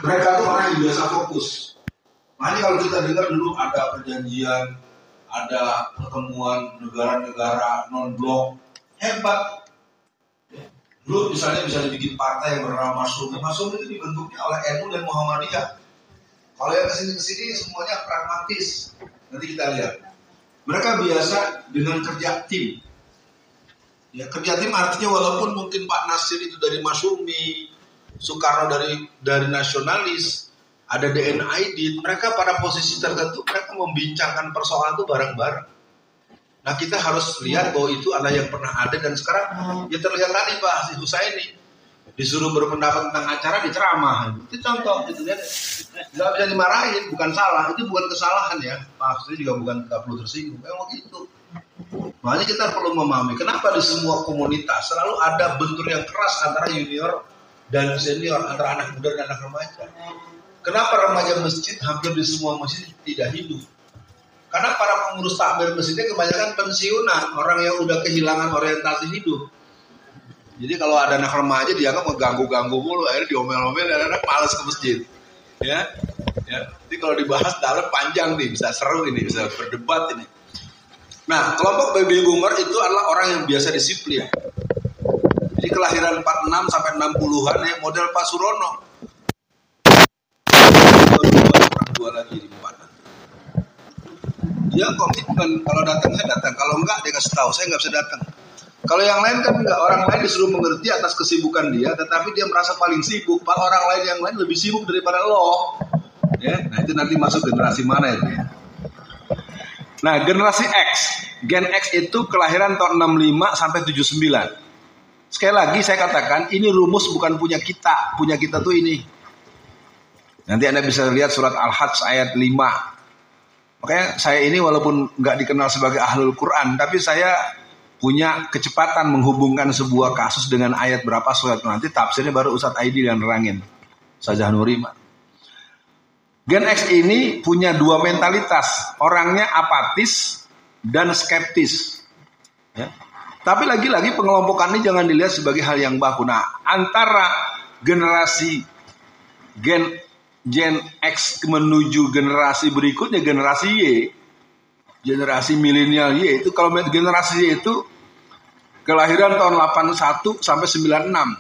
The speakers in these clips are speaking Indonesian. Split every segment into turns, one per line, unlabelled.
Mereka tuh orang yang biasa fokus. Makanya kalau kita dengar dulu ada perjanjian, ada pertemuan negara-negara non-blok, hebat. Dulu misalnya bisa dibikin partai yang bernama Masyumi. Masyumi itu dibentuknya oleh NU dan Muhammadiyah. Kalau yang kesini-kesini semuanya pragmatis. Nanti kita lihat. Mereka biasa dengan kerja tim. Ya, kerja tim artinya walaupun mungkin Pak Nasir itu dari Masyumi, Soekarno dari nasionalis, ada DNID, mereka pada posisi tertentu mereka membincangkan persoalan itu bareng-bareng. Nah kita harus lihat bahwa itu ada yang pernah ada dan sekarang ya terlihat tadi Pak si Husaini disuruh berpendapat tentang acara diceramah. Itu contoh itu lihat. Nggak bisa dimarahin, bukan salah, itu bukan kesalahan ya. Pak Husaini juga bukan nggak perlu tersinggung. Memang gitu. Makanya kita perlu memahami kenapa di semua komunitas selalu ada bentur yang keras antara junior dan senior, antara anak muda dan anak remaja. Kenapa remaja masjid hampir di semua masjid tidak hidup? Karena para pengurus takmir masjidnya kebanyakan pensiunan, orang yang udah kehilangan orientasi hidup. Jadi kalau ada anak remaja dianggap mengganggu-ganggu mulu, akhirnya diomel-omel dan anak malas ke masjid. Ya. Jadi kalau dibahas dalam panjang nih, bisa seru ini, bisa berdebat ini. Nah, kelompok baby boomer itu adalah orang yang biasa disiplin. Jadi kelahiran 46 sampai 60-an ya, model Pak Surono. Dua lagi di 4. Dia komitmen, kalau datang saya datang, kalau enggak dia kasih tahu saya nggak bisa datang. Kalau yang lain kan enggak, orang lain disuruh mengerti atas kesibukan dia, tetapi dia merasa paling sibuk, padahal orang lain yang lain lebih sibuk daripada lo. Ya, nah itu nanti masuk generasi mana itu ya? Nah generasi X, Gen X itu kelahiran tahun 65 sampai 79. Sekali lagi saya katakan ini rumus bukan punya kita tuh ini. Nanti Anda bisa lihat surat Al-Hajj ayat 5. Makanya saya ini walaupun nggak dikenal sebagai ahlul Quran, tapi saya punya kecepatan menghubungkan sebuah kasus dengan ayat berapa surat. Nanti tafsirnya baru Ustadz Aidi yang nerangin. Sajah Nurima. Gen X ini punya dua mentalitas. Orangnya apatis dan skeptis. Ya. Tapi lagi-lagi pengelompokan ini jangan dilihat sebagai hal yang baku. Nah, antara generasi Gen X menuju generasi berikutnya, generasi Y, generasi milenial Y, itu kalau generasi Y itu kelahiran tahun 81 sampai 96.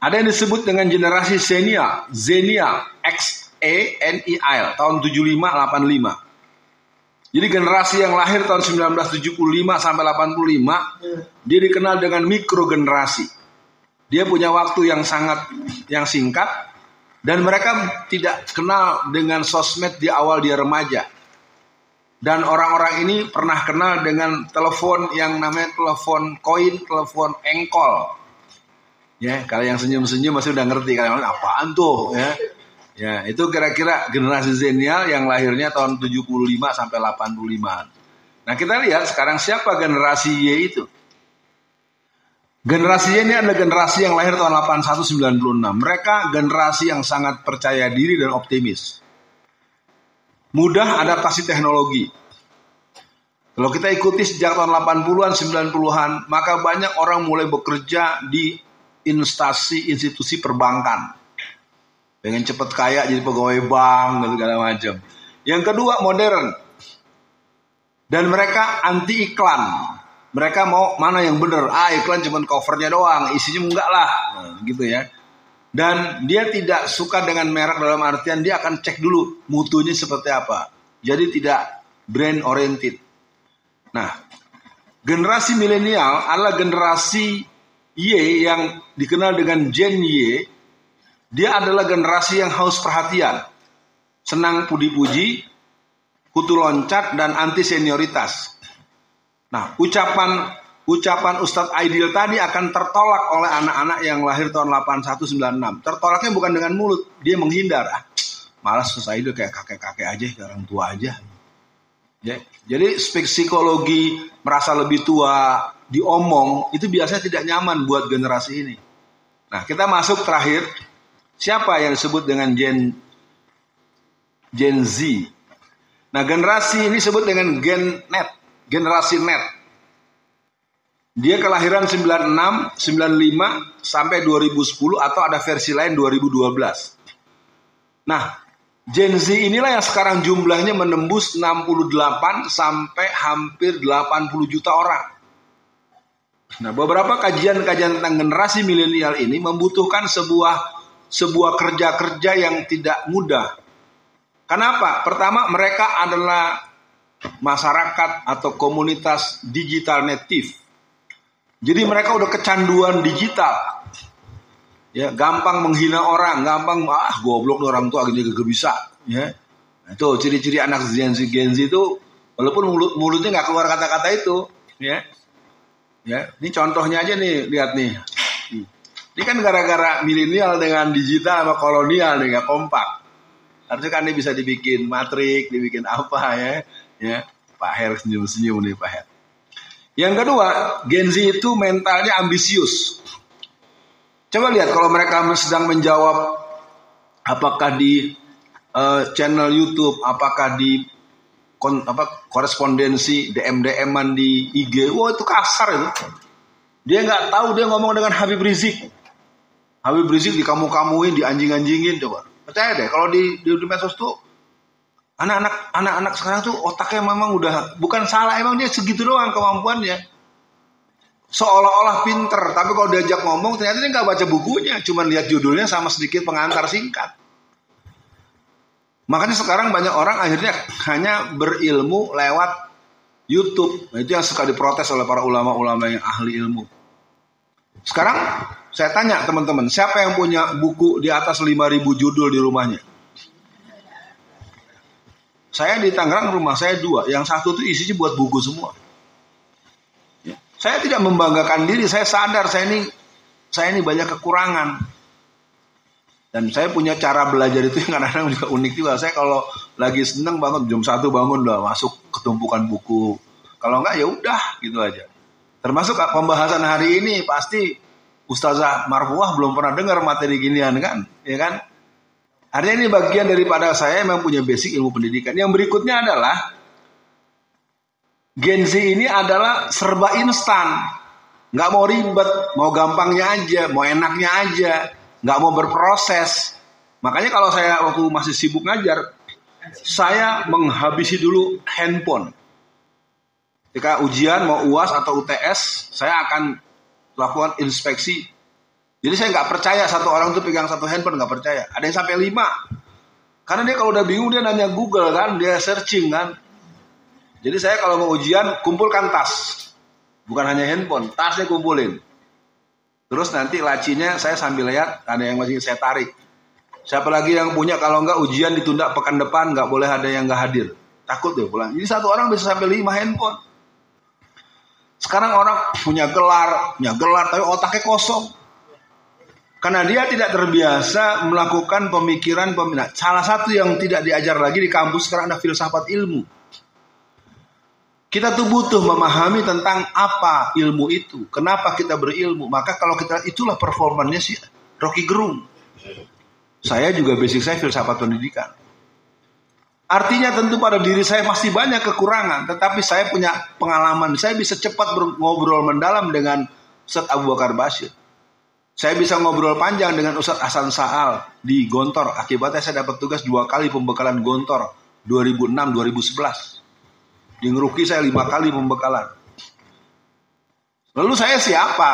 Ada yang disebut dengan generasi Xennial, XENIAL, tahun 75-85. Jadi generasi yang lahir tahun 1975 sampai 85, dia dikenal dengan mikrogenerasi. Dia punya waktu yang singkat, dan mereka tidak kenal dengan sosmed di awal dia remaja. Dan orang-orang ini pernah kenal dengan telepon yang namanya telepon koin, telepon engkol. Ya, kalau yang senyum-senyum masih udah ngerti kalian apaan tuh ya. Ya, itu kira-kira generasi Xennial yang lahirnya tahun 75 sampai 85. Nah, kita lihat sekarang siapa generasi Y itu? Generasi Y ini adalah generasi yang lahir tahun 81-96. Mereka generasi yang sangat percaya diri dan optimis. Mudah adaptasi teknologi. Kalau kita ikuti sejak tahun 80-an, 90-an, maka banyak orang mulai bekerja di institusi perbankan. Pengen cepat kaya jadi pegawai bank dan segala macam. Yang kedua modern. Dan mereka anti iklan. Mereka mau mana yang benar. Iklan cuma covernya doang, isinya enggak lah. Nah, gitu ya. Dan dia tidak suka dengan merek dalam artian dia akan cek dulu mutunya seperti apa. Jadi tidak brand oriented. Nah, generasi milenial adalah generasi Y yang dikenal dengan Gen Y. Dia adalah generasi yang haus perhatian. Senang puji-puji, kutu loncat, dan anti senioritas. Nah, ucapan Ustadz Aidil tadi akan tertolak oleh anak-anak yang lahir tahun 81-96. Tertolaknya bukan dengan mulut, dia menghindar. Malas Ustadz Aidil kayak kakek-kakek aja, kayak orang tua aja. Ya, jadi psikologi merasa lebih tua, diomong, itu biasanya tidak nyaman buat generasi ini. Nah, kita masuk terakhir. Siapa yang disebut dengan Gen Z? Nah, generasi ini disebut dengan generasi net. Dia kelahiran 96, 95 sampai 2010 atau ada versi lain 2012. Nah, Gen Z inilah yang sekarang jumlahnya menembus 68 sampai hampir 80 juta orang. Nah, beberapa kajian-kajian tentang generasi milenial ini membutuhkan sebuah kerja-kerja yang tidak mudah. Kenapa? Pertama, mereka adalah masyarakat atau komunitas digital native. Jadi mereka udah kecanduan digital. Ya, gampang menghina orang, gampang goblok orang tua gini gak bisa, ya. Nah, itu ciri-ciri anak Gen Z itu, walaupun mulutnya nggak keluar kata-kata itu, ya. Ya, ini contohnya aja nih, lihat nih. Ini kan gara-gara milenial dengan digital sama kolonial nih nggak kompak. Harusnya kan ini bisa dibikin matrik, dibikin apa ya, ya. Pak Her senyum-senyum nih Pak Her. Yang kedua, Gen Z itu mentalnya ambisius. Coba lihat kalau mereka sedang menjawab apakah di channel YouTube, apakah di korespondensi DM-an di IG, wah itu kasar itu. Dia nggak tahu dia ngomong dengan Habib Rizik. Habib Rizik dikamu-kamuin, dianjing-anjingin, coba. Percaya deh kalau di medsos tuh anak-anak sekarang tuh otaknya memang udah bukan salah, emang dia segitu doang kemampuannya. Seolah-olah pinter, tapi kalau diajak ngomong ternyata dia nggak baca bukunya, cuma lihat judulnya sama sedikit pengantar singkat. Makanya sekarang banyak orang akhirnya hanya berilmu lewat YouTube. Nah, itu yang suka diprotes oleh para ulama-ulama yang ahli ilmu. Sekarang saya tanya teman-teman, siapa yang punya buku di atas 5.000 judul di rumahnya? Saya di Tangerang rumah saya 2, yang satu tuh isinya buat buku semua. Saya tidak membanggakan diri, saya sadar saya ini banyak kekurangan. Dan saya punya cara belajar itu yang kadang-kadang juga unik juga. Saya kalau lagi seneng banget jam 1 bangun udah masuk ketumpukan buku. Kalau enggak ya udah gitu aja. Termasuk pembahasan hari ini pasti Ustazah Marfuah belum pernah dengar materi ginian kan, ya kan? Artinya ini bagian daripada saya memang punya basic ilmu pendidikan. Yang berikutnya adalah Gen Z ini adalah serba instan, nggak mau ribet, mau gampangnya aja, mau enaknya aja, nggak mau berproses. Makanya kalau saya waktu masih sibuk ngajar, saya menghabisi dulu handphone. Ketika ujian mau UAS atau UTS, saya akan lakukan inspeksi. Jadi saya nggak percaya satu orang tuh pegang satu handphone, nggak percaya. Ada yang sampai 5. Karena dia kalau udah bingung dia nanya Google kan, dia searching kan. Jadi saya kalau mau ujian kumpulkan tas, bukan hanya handphone, tasnya kumpulin. Terus nanti lacinya saya sambil lihat ada yang masih saya tarik. Siapa lagi yang punya kalau enggak ujian ditunda pekan depan nggak boleh ada yang nggak hadir. Takut deh pulang. Jadi satu orang bisa sampai 5 handphone. Sekarang orang punya gelar tapi otaknya kosong. Karena dia tidak terbiasa melakukan pemikiran peminat. Salah satu yang tidak diajar lagi di kampus sekarang ada filsafat ilmu. Kita tuh butuh memahami tentang apa ilmu itu. Kenapa kita berilmu. Maka kalau kita itulah performannya si Rocky Gerung. Saya juga basic saya filsafat pendidikan. Artinya tentu pada diri saya masih banyak kekurangan. Tetapi saya punya pengalaman. Saya bisa cepat ngobrol mendalam dengan Ustaz Abu Bakar Bashir. Saya bisa ngobrol panjang dengan Ustaz Hasan Sa'al di Gontor. Akibatnya saya dapat tugas 2 kali pembekalan Gontor. 2006-2011. Di Ngeruki saya 5 kali pembekalan. Lalu saya siapa?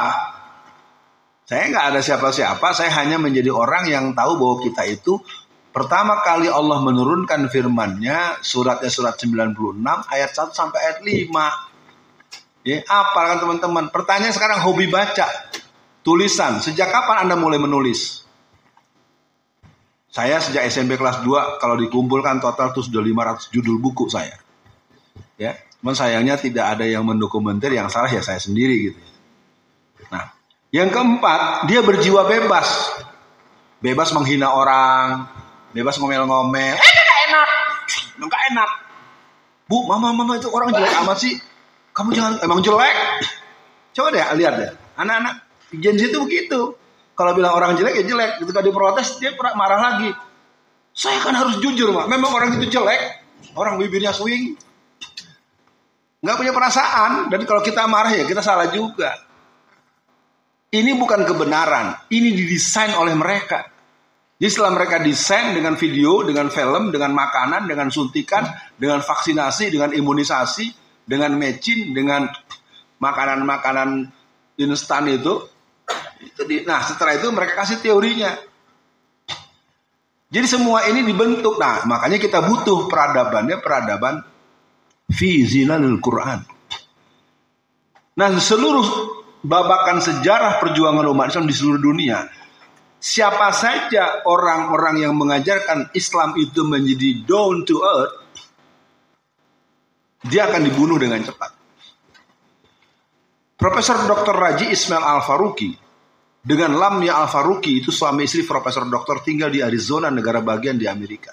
Saya nggak ada siapa-siapa. Saya hanya menjadi orang yang tahu bahwa kita itu pertama kali Allah menurunkan firman-Nya, suratnya surat 96 ayat 1 sampai ayat 5. Ya, apa kan teman-teman? Pertanyaan sekarang hobi baca, tulisan. Sejak kapan Anda mulai menulis? Saya sejak SMP kelas 2 kalau dikumpulkan total itu sudah 500 judul buku saya. Ya, cuman sayangnya tidak ada yang mendokumenter, yang salah ya saya sendiri gitu. Nah, yang keempat, dia berjiwa bebas. Bebas menghina orang, bebas ngomel-ngomel. Enggak enak. Bu, mama itu orang jelek amat sih. Kamu jangan, emang jelek. Coba deh lihat deh. Anak-anak Gen Z itu begitu. Kalau bilang orang jelek ya jelek. Ketika diprotes dia marah lagi. Saya kan harus jujur, Mak. Memang orang itu jelek. Orang bibirnya swing. Nggak punya perasaan. Dan kalau kita marah ya kita salah juga. Ini bukan kebenaran. Ini didesain oleh mereka. Jadi setelah mereka desain dengan video, dengan film, dengan makanan, dengan suntikan, dengan vaksinasi, dengan imunisasi, dengan matching, dengan makanan-makanan instan itu nah setelah itu mereka kasih teorinya. Jadi semua ini dibentuk. Nah makanya kita butuh peradaban fi zilalil Quran. Nah seluruh babakan sejarah perjuangan umat Islam di seluruh dunia, siapa saja orang-orang yang mengajarkan Islam itu menjadi down to earth, dia akan dibunuh dengan cepat. Profesor Dr. Raji Ismail Al-Faruqi dengan Lamia Al-Faruqi itu suami istri profesor doktor tinggal di Arizona, negara bagian di Amerika.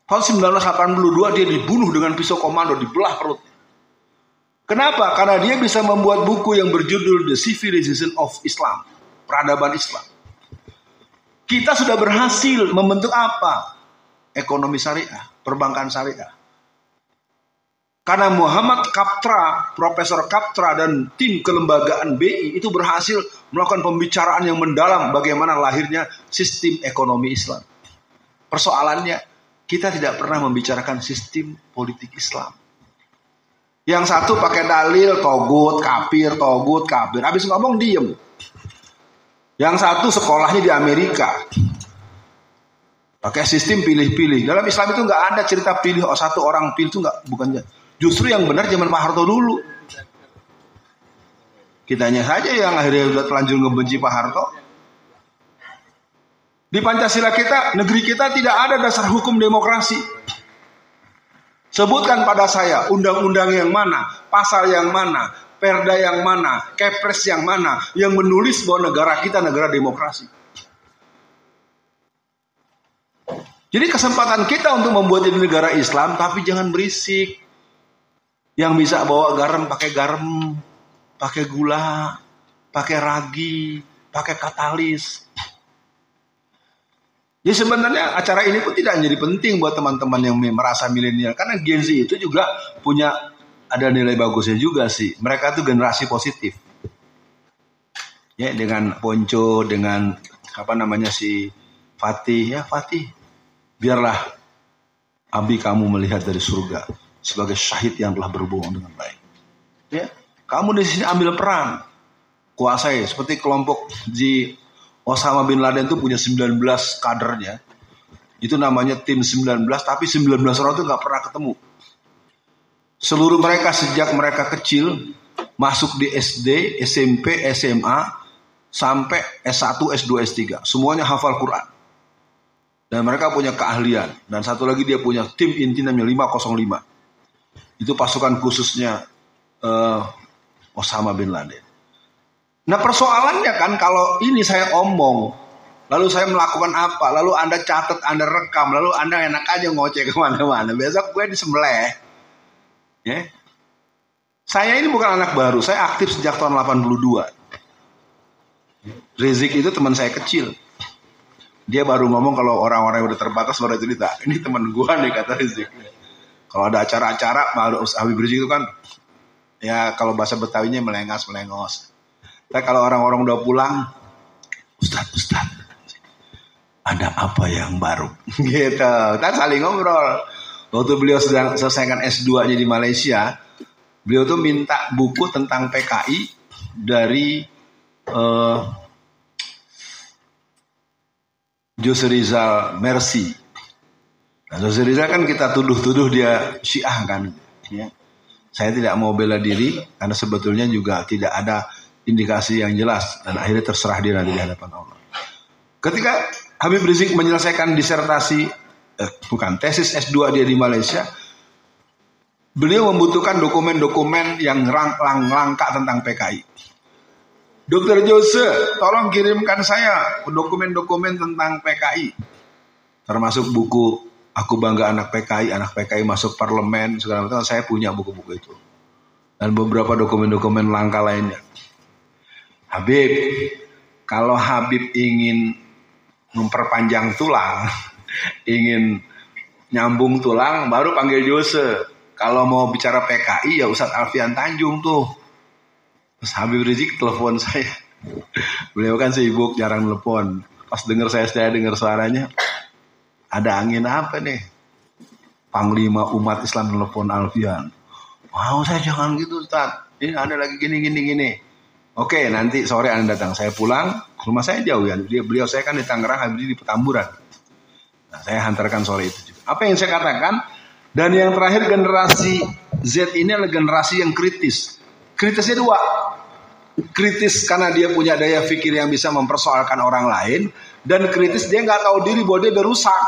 Tahun 1982 dia dibunuh dengan pisau komando, dibelah perut. Kenapa? Karena dia bisa membuat buku yang berjudul The Civilization of Islam, peradaban Islam. Kita sudah berhasil membentuk apa? Ekonomi syariah, perbankan syariah. Karena Muhammad Kaptra, Profesor Kaptra dan tim kelembagaan BI itu berhasil melakukan pembicaraan yang mendalam bagaimana lahirnya sistem ekonomi Islam. Persoalannya, kita tidak pernah membicarakan sistem politik Islam. Yang satu pakai dalil, togut, kafir. Habis ngomong diem. Yang satu sekolahnya di Amerika. Pakai sistem pilih-pilih. Dalam Islam itu nggak ada cerita pilih, satu orang pilih itu nggak, bukannya. Justru yang benar zaman Pak Harto dulu. Kitanya saja yang akhirnya udah telanjur ngebenci Pak Harto. Di Pancasila kita, negeri kita tidak ada dasar hukum demokrasi. Sebutkan pada saya undang-undang yang mana, pasal yang mana, perda yang mana, kepres yang mana yang menulis bahwa negara kita negara demokrasi. Jadi kesempatan kita untuk membuat ini negara Islam, tapi jangan berisik. Yang bisa bawa garam, pakai gula, pakai ragi, pakai katalis. Jadi sebenarnya acara ini pun tidak menjadi penting buat teman-teman yang merasa milenial. Karena Gen Z itu juga punya ada nilai bagusnya juga sih. Mereka tuh generasi positif. Ya, dengan Ponco, dengan si Fatih. Ya Fatih, biarlah Abi kamu melihat dari surga sebagai syahid yang telah berbohong dengan baik. Ya, kamu di sini ambil peran, kuasai. Seperti kelompok Osama bin Laden itu punya 19 kadernya. Itu namanya tim 19, tapi 19 orang itu nggak pernah ketemu. Seluruh mereka sejak mereka kecil masuk di SD, SMP, SMA sampai S1, S2, S3, semuanya hafal Quran. Dan mereka punya keahlian. Dan satu lagi dia punya tim inti namanya 505. Itu pasukan khususnya Osama bin Laden. Nah persoalannya kan kalau ini saya omong, lalu saya melakukan apa, lalu Anda catat, Anda rekam, lalu Anda enak aja ngoceh kemana-mana. Besok gue disembelih. Ya. Saya ini bukan anak baru, saya aktif sejak tahun 82. Rizik itu teman saya kecil. Dia baru ngomong kalau orang-orang yang udah terbatas baru cerita. Ini teman gue nih kata Rizik. Kalau ada acara-acara, Habib Rizik itu kan, ya kalau bahasa Betawinya melengos. Tapi kalau orang-orang udah pulang, Ustadz, ada apa yang baru? Gitu, kita saling ngobrol. Waktu beliau sedang selesaikan S2-nya di Malaysia, beliau tuh minta buku tentang PKI dari Jose Rizal Mercy. Nah, Jose Rizal kan kita tuduh dia Syiah kan. Ya. Saya tidak mau bela diri karena sebetulnya juga tidak ada indikasi yang jelas dan akhirnya terserah dia nanti di hadapan Allah. Ketika Habib Rizik menyelesaikan tesis S2 dia di Malaysia, beliau membutuhkan dokumen-dokumen yang langka tentang PKI. Dr. Jose, tolong kirimkan saya dokumen-dokumen tentang PKI, termasuk buku Aku Bangga Anak PKI masuk parlemen, segala macam. Saya punya buku-buku itu. Dan beberapa dokumen-dokumen langka lainnya. Habib, kalau Habib ingin memperpanjang tulang, ingin nyambung tulang, baru panggil Jose. Kalau mau bicara PKI, ya Ustadz Alfian Tanjung tuh. Terus Habib Rizik telepon saya. Beliau kan sibuk, jarang telepon. Pas saya dengar suaranya, ada angin apa nih? Panglima umat Islam telepon Alfian. Wow, saya jangan gitu Ustaz. Ini ada lagi gini. Oke, nanti sore Anda datang. Saya pulang, rumah saya jauh ya. Beliau saya kan di Tangerang, habis di Petamburan. Nah, saya hantarkan sore itu juga. Apa yang saya katakan? Dan yang terakhir, generasi Z ini adalah generasi yang kritis. Kritisnya dua. Kritis karena dia punya daya pikir yang bisa mempersoalkan orang lain. Dan kritis dia nggak tahu diri bahwa dia berusak.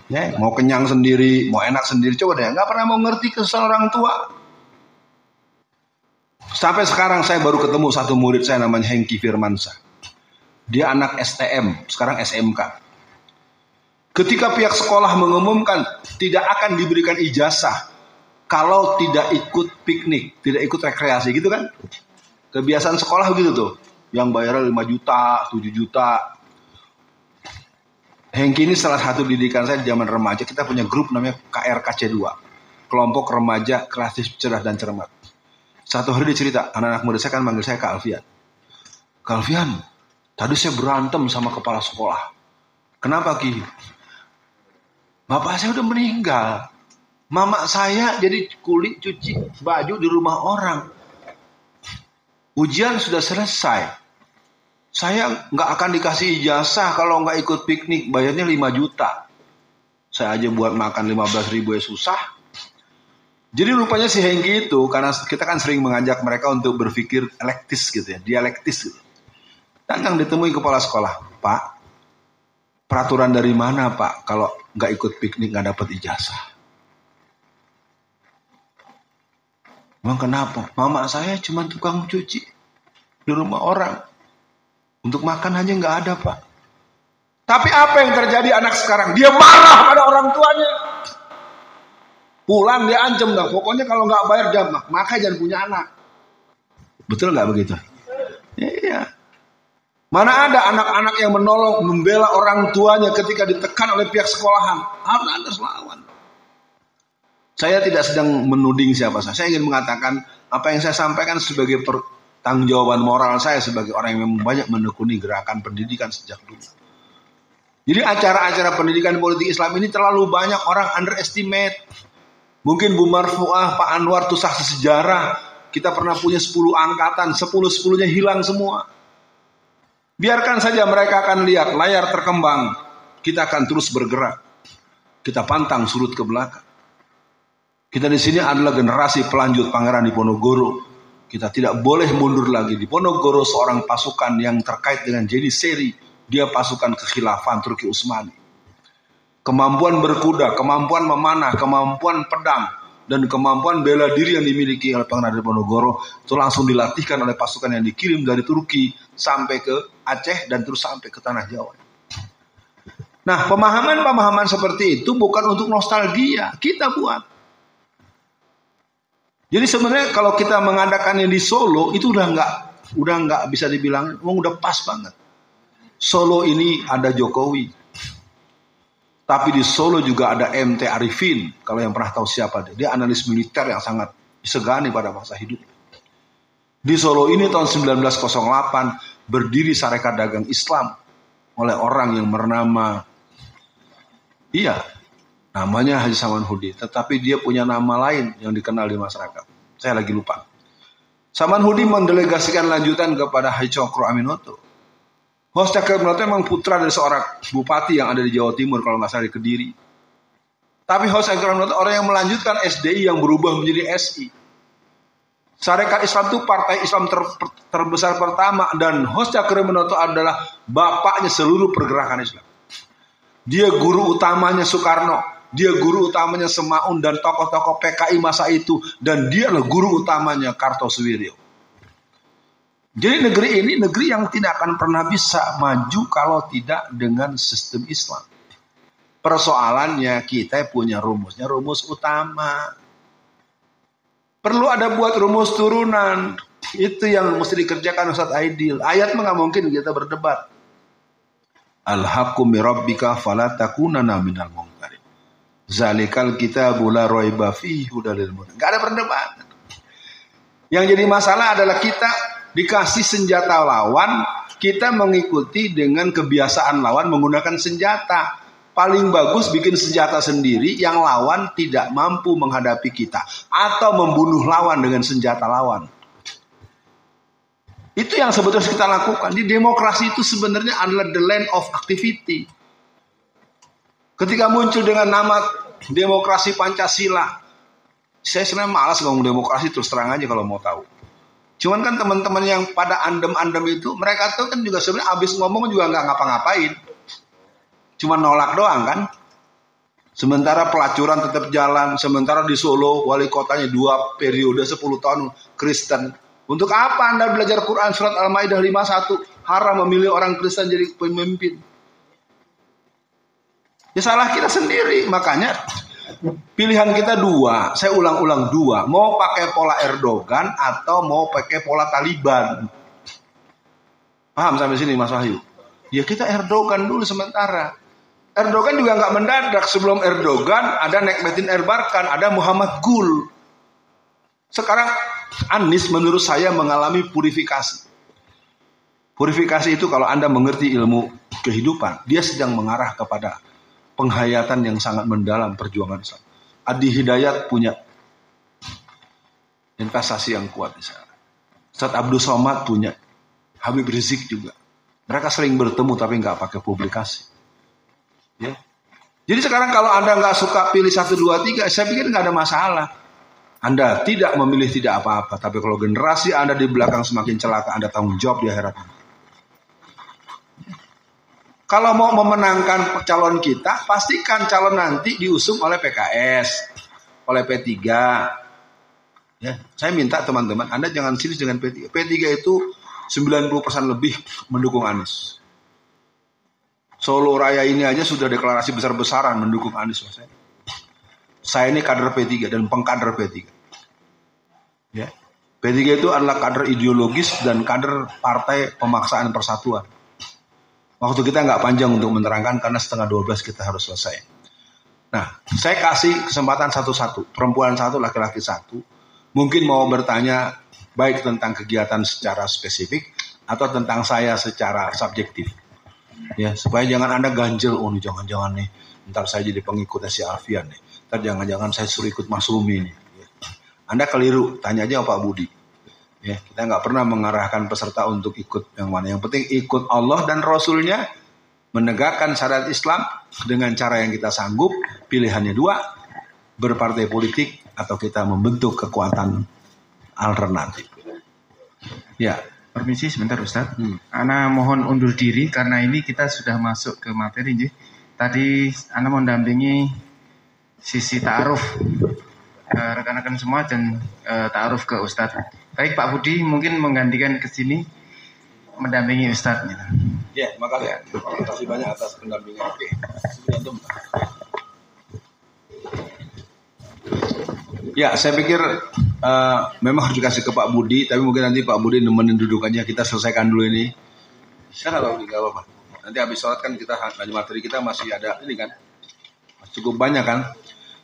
Ya, mau kenyang sendiri, mau enak sendiri, coba deh, nggak pernah mau ngerti kesalahan orang tua. Sampai sekarang saya baru ketemu satu murid saya namanya Hengki Firmansyah. Dia anak STM, sekarang SMK. Ketika pihak sekolah mengumumkan tidak akan diberikan ijazah kalau tidak ikut piknik, tidak ikut rekreasi gitu kan. Kebiasaan sekolah gitu tuh, yang bayarnya 5 juta, 7 juta. Hengki ini salah satu didikan saya di zaman remaja. Kita punya grup namanya KRKC2. Kelompok Remaja Kreatif Cerdas dan Cermat. Satu hari dia cerita, anak-anak muda saya kan manggil saya Kak Alfian. Kak Alfian, tadi saya berantem sama kepala sekolah. Kenapa Ki? Bapak saya udah meninggal. Mama saya jadi kuli cuci baju di rumah orang. Ujian sudah selesai. Saya nggak akan dikasih ijazah kalau nggak ikut piknik, bayarnya 5 juta. Saya aja buat makan 15.000 ya susah. Jadi rupanya si Hengki itu, karena kita kan sering mengajak mereka untuk berpikir elektis gitu ya, dialektis gitu. Datang ditemui kepala sekolah, Pak, peraturan dari mana Pak kalau nggak ikut piknik nggak dapat ijazah? Emang kenapa? Mama saya cuma tukang cuci di rumah orang. Untuk makan aja nggak ada Pak. Tapi apa yang terjadi anak sekarang? Dia marah pada orang tuanya. Pulang dia ancam dah. Pokoknya kalau nggak bayar jam, makanya jangan punya anak. Betul nggak begitu? Iya. Mana ada anak-anak yang menolong, membela orang tuanya ketika ditekan oleh pihak sekolahan? Harus Anda lawan. Saya tidak sedang menuding siapa saja. Saya ingin mengatakan apa yang saya sampaikan sebagai tanggung jawaban moral saya sebagai orang yang memang banyak menekuni gerakan pendidikan sejak dulu. Jadi acara-acara pendidikan politik Islam ini terlalu banyak orang underestimate. Mungkin Bu Marfuah, Pak Anwar itu saksi sejarah. Kita pernah punya 10 angkatan, 10-10-nya hilang semua. Biarkan saja mereka akan lihat layar terkembang. Kita akan terus bergerak. Kita pantang surut ke belakang. Kita di sini adalah generasi pelanjut Pangeran Diponegoro. Kita tidak boleh mundur lagi. Diponegoro seorang pasukan yang terkait dengan Jeniseri. Dia pasukan kekhilafan Turki Utsmani. Kemampuan berkuda, kemampuan memanah, kemampuan pedang, dan kemampuan bela diri yang dimiliki oleh Pangeran Diponegoro itu langsung dilatihkan oleh pasukan yang dikirim dari Turki sampai ke Aceh dan terus sampai ke tanah Jawa. Nah, pemahaman-pemahaman seperti itu bukan untuk nostalgia. Kita buat. Jadi sebenarnya kalau kita mengadakannya di Solo itu udah nggak bisa dibilang, udah pas banget. Solo ini ada Jokowi, tapi di Solo juga ada MT Arifin. Kalau yang pernah tahu siapa dia analis militer yang sangat disegani pada masa hidup. Di Solo ini tahun 1908 berdiri Sarekat Dagang Islam oleh orang yang bernama, namanya Haji Samanhudi, tetapi dia punya nama lain yang dikenal di masyarakat. Saya lagi lupa. Samanhudi mendelegasikan lanjutan kepada Haji Cokro Aminoto. Hos Cokro Aminoto memang putra dari seorang bupati yang ada di Jawa Timur, kalau nggak salah di Kediri. Tapi Hos Cokro Aminoto orang yang melanjutkan SDI yang berubah menjadi SI. Sarekat Islam itu partai Islam terbesar pertama, dan Hos Cokro Aminoto adalah bapaknya seluruh pergerakan Islam. Dia guru utamanya Soekarno. Dia guru utamanya Semaun dan tokoh-tokoh PKI masa itu. Dan dia adalah guru utamanya Kartosuwiryo. Jadi negeri ini negeri yang tidak akan pernah bisa maju kalau tidak dengan sistem Islam. Persoalannya kita punya rumusnya, rumus utama. Perlu ada buat rumus turunan. Itu yang mesti dikerjakan Ustaz Aidil. Ayat nggak mungkin kita berdebat. Al-haqqu min rabbika fala takunanna minal mumtarin. Zalikal kitabu la raiba fihi hudal lil muttaqin. Enggak ada perdebatan. Yang jadi masalah adalah kita dikasih senjata lawan kita mengikuti dengan kebiasaan lawan menggunakan senjata. Paling bagus bikin senjata sendiri yang lawan tidak mampu menghadapi kita. Atau membunuh lawan dengan senjata lawan. Itu yang sebetulnya kita lakukan. Di demokrasi itu sebenarnya adalah the land of activity. Ketika muncul dengan nama demokrasi Pancasila. Saya sebenarnya malas ngomong demokrasi, terus terang aja kalau mau tahu. Cuman kan teman-teman yang pada andem-andem itu, mereka tuh kan juga sebenarnya abis ngomong juga nggak ngapa-ngapain. Cuma nolak doang kan. Sementara pelacuran tetap jalan. Sementara di Solo wali kotanya 2 periode 10 tahun Kristen. Untuk apa Anda belajar Quran surat Al-Maidah 51? Haram memilih orang Kristen jadi pemimpin. Ya salah kita sendiri. Makanya pilihan kita 2. Saya ulang-ulang 2. Mau pakai pola Erdogan atau mau pakai pola Taliban. Paham sampai sini Mas Wahyu? Ya kita Erdogan dulu sementara. Erdogan juga nggak mendadak. Sebelum Erdogan ada Nekmettin Erbarkan, ada Muhammad Gul. Sekarang Anies menurut saya mengalami purifikasi. Purifikasi itu kalau Anda mengerti ilmu kehidupan, dia sedang mengarah kepada penghayatan yang sangat mendalam perjuangan Islam. Adi Hidayat punya investasi yang kuat di sana. Ustaz Abdul Somad punya. Habib Rizik juga. Mereka sering bertemu tapi nggak pakai publikasi. Ya. Jadi sekarang kalau Anda nggak suka pilih 1, 2, 3, saya pikir nggak ada masalah. Anda tidak memilih tidak apa-apa. Tapi kalau generasi Anda di belakang semakin celaka, Anda tanggung jawab di akhirat. Kalau mau memenangkan calon kita, pastikan calon nanti diusung oleh PKS, oleh P3. Ya, saya minta teman-teman, Anda jangan sinis dengan P3. P3 itu 90% lebih mendukung Anies. Solo Raya ini aja sudah deklarasi besar-besaran mendukung Anies. Saya ini kader P3 dan pengkader P3. Ya. P3 itu adalah kader ideologis dan kader partai pemaksaan persatuan. Waktu kita nggak panjang untuk menerangkan karena 11:30 kita harus selesai. Nah, saya kasih kesempatan satu-satu. Perempuan 1, laki-laki 1. Mungkin mau bertanya baik tentang kegiatan secara spesifik atau tentang saya secara subjektif. Ya, supaya jangan Anda ganjel, oh nih jangan-jangan nih, ntar saya jadi pengikutnya si Alfian nih. Ntar jangan-jangan saya suruh ikut Mas Rumi nih. Ya. Anda keliru, tanya aja Pak Budi. Ya, kita nggak pernah mengarahkan peserta untuk ikut yang mana. Yang penting ikut Allah dan Rasulnya, menegakkan syariat Islam dengan cara yang kita sanggup. Pilihannya 2, berpartai politik atau kita membentuk kekuatan alternatif. Ya.
Permisi sebentar Ustaz. Ana mohon undur diri karena ini kita sudah masuk ke materi. Tadi Ana mendampingi sisi ta'aruf rekan-rekan semua dan ta'aruf ke Ustaz. Baik Pak Budi mungkin menggantikan ke sini mendampingi Ustaz.
Ya, makasih. Terima kasih banyak atas pendampingan. Oke. Ya, saya pikir memang harus dikasih ke Pak Budi, tapi mungkin nanti Pak Budi nemenin dudukannya, kita selesaikan dulu ini. Saya nggak apa-apa. Nanti habis sholat kan kita materi kita masih ada ini kan, cukup banyak kan.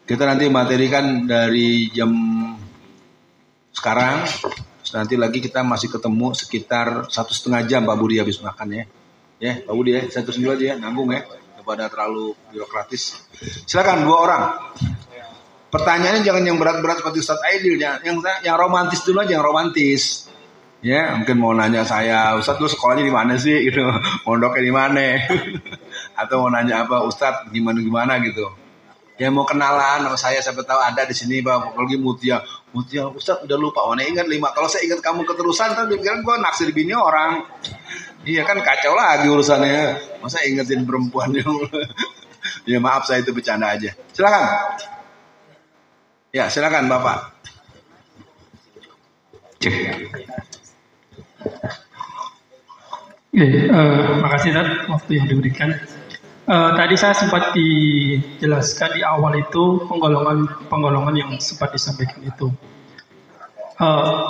Kita nanti materi kan dari jam sekarang, nanti lagi kita masih ketemu sekitar 1,5 jam Pak Budi habis makan ya. Ya Pak Budi ya, saya terusin dulu aja ya, nanggung ya, daripada terlalu birokratis. Silakan 2 orang. Pertanyaannya jangan yang berat-berat seperti Ustadz Aidil, yang romantis dulu aja, yang romantis. Ya, mungkin mau nanya saya, Ustadz lu sekolahnya di mana sih gitu, pondoknya di mana? Atau mau nanya apa, Ustadz gimana gitu. Ya mau kenalan sama saya, siapa tahu ada di sini Pak, lagi Mutia, Ustadz udah lupa, mana ingat 5. Kalau saya ingat kamu keterusan, kan pikiran gue naksir bini orang. Iya kan kacau lagi urusannya. Masa ingetin perempuan yang ya maaf saya itu bercanda aja. Silakan. Ya, silakan Bapak.
Cek. Makasih Ustaz waktu yang diberikan. Tadi saya sempat dijelaskan di awal itu penggolongan yang sempat disampaikan itu.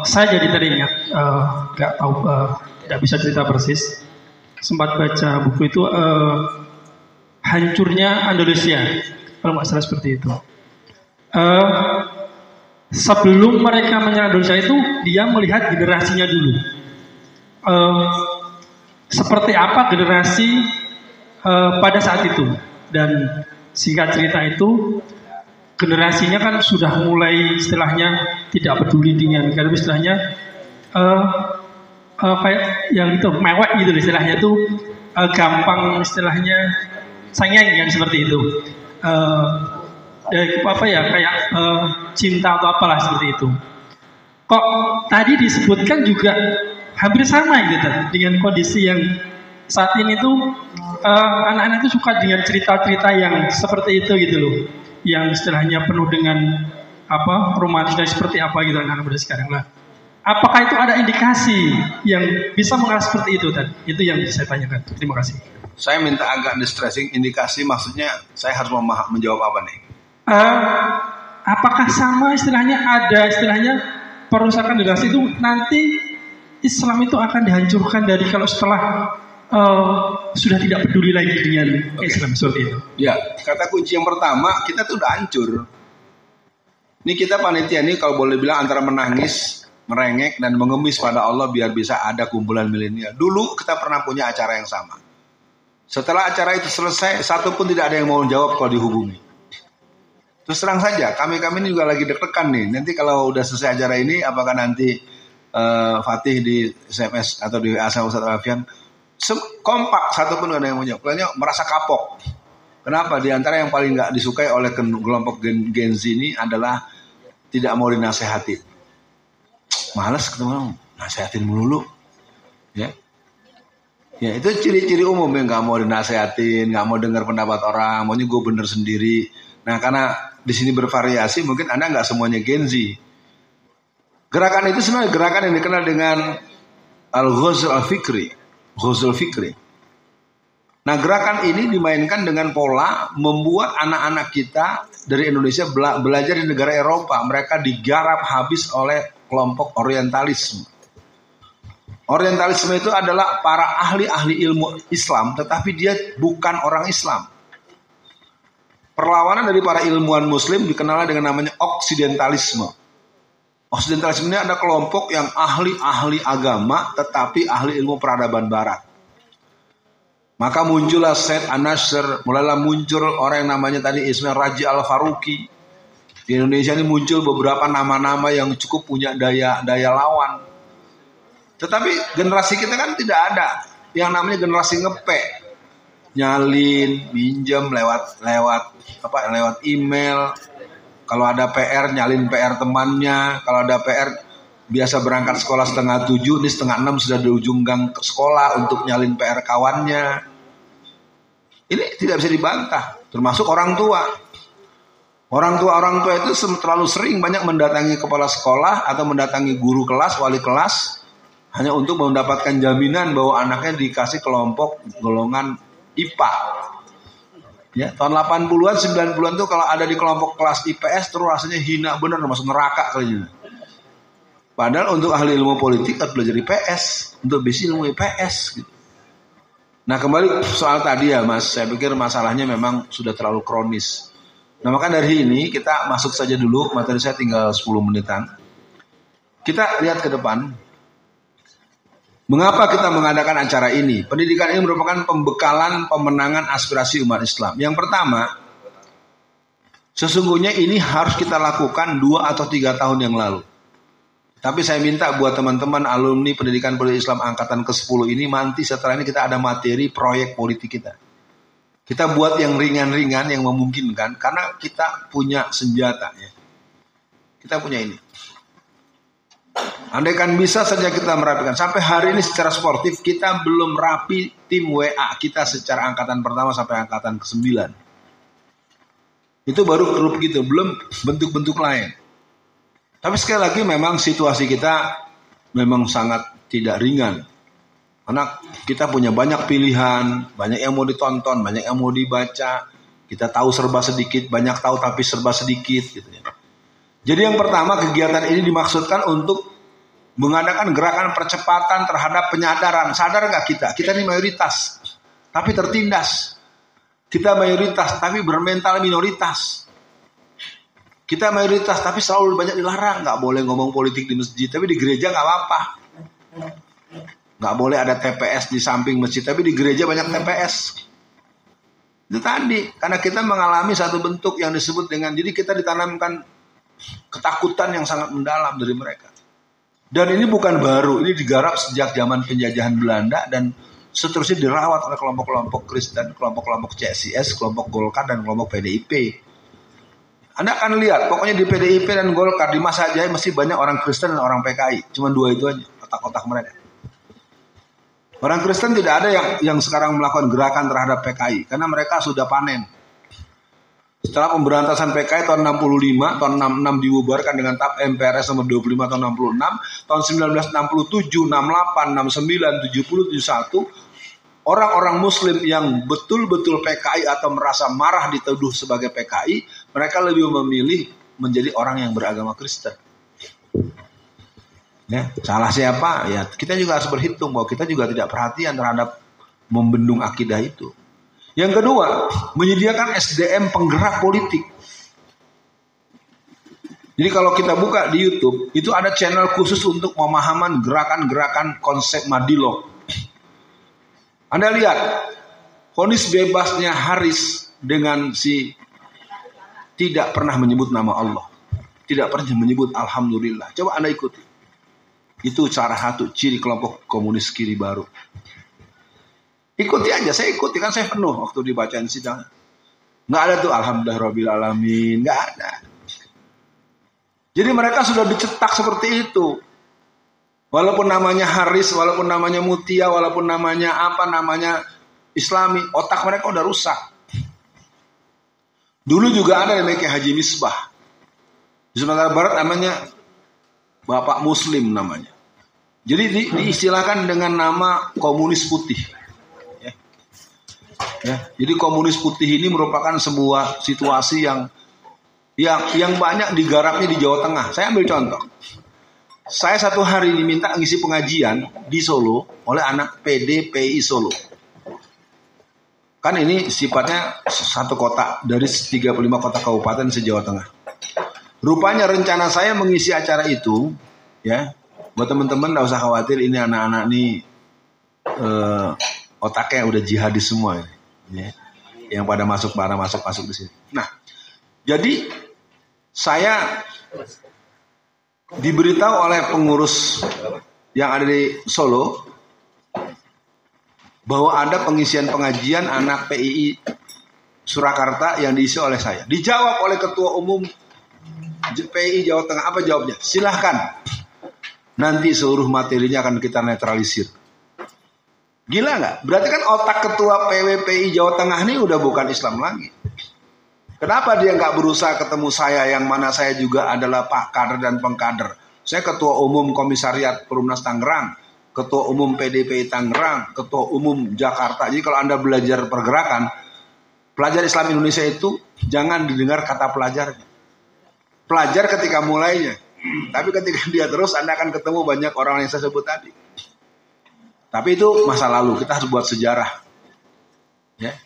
Saya jadi teringat, nggak tahu, tidak bisa cerita persis. Sempat baca buku itu hancurnya Andalusia, kalau nggak salah seperti itu. Sebelum mereka menyerang Indonesia itu dia melihat generasinya dulu. seperti apa generasi pada saat itu. Dan singkat cerita itu, generasinya kan sudah mulai istilahnya tidak peduli dengan, karena istilahnya kayak yang itu mewek gitu istilahnya itu, gampang istilahnya sengeng kan seperti itu. Apa ya kayak cinta atau apalah seperti itu. Kok tadi disebutkan juga hampir sama gitu dengan kondisi yang saat ini tuh anak-anak itu suka dengan cerita-cerita yang seperti itu gitu loh, yang istilahnya penuh dengan apa romantis dan seperti apa gitu anak-anak muda sekarang lah. Apakah itu ada indikasi yang bisa mengarah seperti itu tadi? Itu yang saya tanyakan. Terima kasih.
Saya minta agak distressing, indikasi maksudnya saya harus menjawab apa nih?
Apakah sama istilahnya, ada istilahnya perusakan generasi itu nanti Islam itu akan dihancurkan dari kalau setelah sudah tidak peduli lagi dengan Islam seperti itu.
Ya, kata kunci yang pertama, kita tuh udah hancur. Ini kita panitia ini kalau boleh bilang antara menangis, merengek dan mengemis pada Allah biar bisa ada kumpulan milenial. Dulu kita pernah punya acara yang sama. Setelah acara itu selesai, satu pun tidak ada yang mau jawab kalau dihubungi. Terus terang saja, kami ini juga lagi deg-degan nih. Nanti kalau udah selesai acara ini, apakah nanti Fatih di SMS atau di WA Ustaz Alfian kompak, satu pun gak ada yang mau jawab. Kayaknya merasa kapok. Kenapa? Di antara yang paling gak disukai oleh kelompok Gen Z ini adalah tidak mau dinasehati. Males ketemu, nasehatin melulu. Ya, itu ciri-ciri umum yang gak mau dinasehatin, gak mau dengar pendapat orang, maunya gue bener sendiri. Nah, karena di sini bervariasi, mungkin Anda nggak semuanya Gen Z. Gerakan itu sebenarnya gerakan yang dikenal dengan al-ghazl al-fikri. Ghazl fikri. Nah, gerakan ini dimainkan dengan pola membuat anak-anak kita dari Indonesia belajar di negara Eropa. Mereka digarap habis oleh kelompok orientalisme. Orientalisme itu adalah para ahli-ahli ilmu Islam, tetapi dia bukan orang Islam. Perlawanan dari para ilmuwan Muslim dikenal dengan namanya oksidentalisme. Oksidentalisme ini ada kelompok yang ahli-ahli agama, tetapi ahli ilmu peradaban Barat. Maka muncullah Said An-Nasr, mulailah muncul orang yang namanya tadi Ismail Raji Al-Faruqi. Di Indonesia ini muncul beberapa nama-nama yang cukup punya daya lawan. Tetapi generasi kita kan tidak ada yang namanya generasi ngepek, nyalin, minjem lewat email. Kalau ada PR nyalin PR temannya. Kalau ada PR biasa berangkat sekolah 6:30, ini 5:30 sudah di ujung gang ke sekolah untuk nyalin PR kawannya. Ini tidak bisa dibantah, termasuk orang tua. Orang tua itu terlalu sering banyak mendatangi kepala sekolah atau mendatangi guru kelas, wali kelas hanya untuk mendapatkan jaminan bahwa anaknya dikasih kelompok golongan IPA. Ya, tahun 80-an, 90-an tuh kalau ada di kelompok kelas IPS terus rasanya hina bener, masuk neraka kayaknya. Padahal untuk ahli ilmu politik harus belajar IPS, untuk bisi ilmu IPS gitu. Nah, kembali soal tadi ya Mas, saya pikir masalahnya memang sudah terlalu kronis. Nah, maka dari ini kita masuk saja dulu, materi saya tinggal 10 menitan. Kita lihat ke depan. Mengapa kita mengadakan acara ini? Pendidikan ini merupakan pembekalan pemenangan aspirasi umat Islam. Yang pertama, sesungguhnya ini harus kita lakukan 2 atau 3 tahun yang lalu. Tapi saya minta buat teman-teman alumni pendidikan politik Islam angkatan ke-10 ini, nanti setelah ini kita ada materi proyek politik kita. Kita buat yang ringan-ringan yang memungkinkan, karena kita punya senjata. Ya. Kita punya ini. Andaikan bisa saja kita merapikan. Sampai hari ini secara sportif kita belum rapi tim WA kita secara angkatan pertama sampai angkatan ke-9. Itu baru grup gitu, belum bentuk-bentuk lain. Tapi sekali lagi memang situasi kita memang sangat tidak ringan. Karena kita punya banyak pilihan, banyak yang mau ditonton, banyak yang mau dibaca. Kita tahu serba sedikit, banyak tahu tapi serba sedikit gitu ya. Jadi yang pertama, kegiatan ini dimaksudkan untuk mengadakan gerakan percepatan terhadap penyadaran. Sadar gak kita? Kita ini mayoritas, tapi tertindas. Kita mayoritas, tapi bermental minoritas. Kita mayoritas, tapi selalu banyak dilarang. Gak boleh ngomong politik di masjid, tapi di gereja gak apa-apa. Nggak boleh ada TPS di samping masjid, tapi di gereja banyak TPS. Itu tadi, karena kita mengalami satu bentuk yang disebut dengan, jadi kita ditanamkan ketakutan yang sangat mendalam dari mereka. Dan ini bukan baru, ini digarap sejak zaman penjajahan Belanda dan seterusnya dirawat oleh kelompok-kelompok Kristen, kelompok-kelompok CSIS, kelompok Golkar, dan kelompok PDIP. Anda akan lihat, pokoknya di PDIP dan Golkar di masa jaya mesti banyak orang Kristen dan orang PKI. Cuma dua itu aja, otak-otak mereka. Orang Kristen tidak ada yang sekarang melakukan gerakan terhadap PKI, karena mereka sudah panen. Setelah pemberantasan PKI tahun 65, tahun 66 dibubarkan dengan TAP MPRS nomor 25 tahun 66, tahun 1967, 68, 69, 70, 71, orang-orang Muslim yang betul-betul PKI atau merasa marah dituduh sebagai PKI, mereka lebih memilih menjadi orang yang beragama Kristen. Ya, salah siapa? Ya, kita juga harus berhitung bahwa kita juga tidak perhatian terhadap membendung akidah itu. Yang kedua, menyediakan SDM penggerak politik. Jadi kalau kita buka di YouTube, itu ada channel khusus untuk pemahaman gerakan-gerakan konsep Madilo. Anda lihat, vonis bebasnya Haris dengan si tidak pernah menyebut nama Allah. Tidak pernah menyebut Alhamdulillah. Coba Anda ikuti. Itu cara satu ciri kelompok komunis kiri baru. Ikuti aja, saya ikuti, kan saya penuh waktu dibacaan sidang. Nggak ada tuh Alhamdulillah Rabbil Alamin, nggak ada. Jadi mereka sudah dicetak seperti itu. Walaupun namanya Haris, walaupun namanya Mutia, walaupun namanya apa, namanya Islami, otak mereka udah rusak. Dulu juga ada yang namanya Haji Misbah. Di Sumatera Barat namanya Bapak Muslim namanya. Jadi diistilahkan dengan nama komunis putih. Ya, jadi komunis putih ini merupakan sebuah situasi yang banyak digarapnya di Jawa Tengah. Saya ambil contoh. Saya satu hari diminta ngisi pengajian di Solo oleh anak PDPI Solo. Kan ini sifatnya satu kota dari 35 kota kabupaten se-Jawa Tengah. Rupanya rencana saya mengisi acara itu, ya, buat teman-teman nggak usah khawatir, ini anak-anak nih otaknya udah jihadis semua. Ya, yang pada masuk di sini. Nah, jadi saya diberitahu oleh pengurus yang ada di Solo bahwa ada pengisian pengajian anak PII Surakarta yang diisi oleh saya. Dijawab oleh Ketua Umum PII Jawa Tengah. Apa jawabnya? Silahkan. Nanti seluruh materinya akan kita netralisir. Gila nggak? Berarti kan otak ketua PWPI Jawa Tengah ini udah bukan Islam lagi. Kenapa dia nggak berusaha ketemu saya yang mana saya juga adalah pak kader dan pengkader? Saya ketua umum Komisariat Perumnas Tangerang, ketua umum PDPI Tangerang, ketua umum Jakarta. Jadi kalau Anda belajar pergerakan, pelajar Islam Indonesia itu jangan didengar kata pelajarnya. Pelajar ketika mulainya. Tapi ketika dia terus Anda akan ketemu banyak orang yang saya sebut tadi. Tapi itu masa lalu, kita harus buat sejarah. Ya.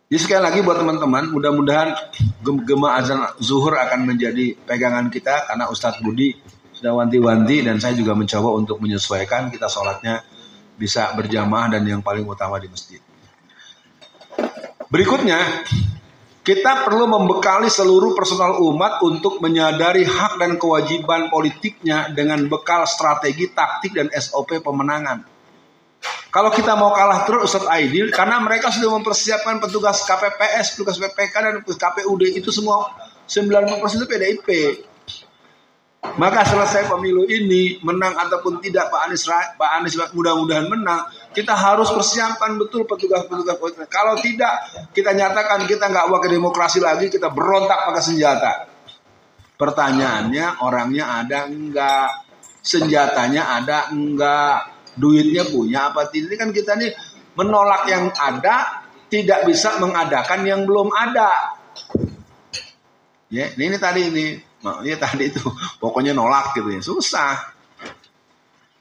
Jadi sekali lagi buat teman-teman, mudah-mudahan gema azan zuhur akan menjadi pegangan kita, karena Ustadz Budi sudah wanti-wanti dan saya juga mencoba untuk menyesuaikan kita sholatnya bisa berjamaah dan yang paling utama di masjid. Berikutnya, kita perlu membekali seluruh personal umat untuk menyadari hak dan kewajiban politiknya dengan bekal strategi, taktik, dan SOP pemenangan. Kalau kita mau kalah terus Ustadz Aidil, karena mereka sudah mempersiapkan petugas KPPS, petugas PPK, dan KPUD itu semua 90% itu PDIP. Maka selesai pemilu ini, menang ataupun tidak Pak Anies mudah-mudahan menang, kita harus persiapkan betul petugas-petugas politik. Kalau tidak, kita nyatakan kita nggak mau ke demokrasi lagi, kita berontak pakai senjata. Pertanyaannya, orangnya ada enggak? Senjatanya ada enggak? Duitnya punya apa tidak? Ini kan kita nih menolak yang ada, tidak bisa mengadakan yang belum ada. Ya, ini tadi itu pokoknya nolak gitu ya, susah.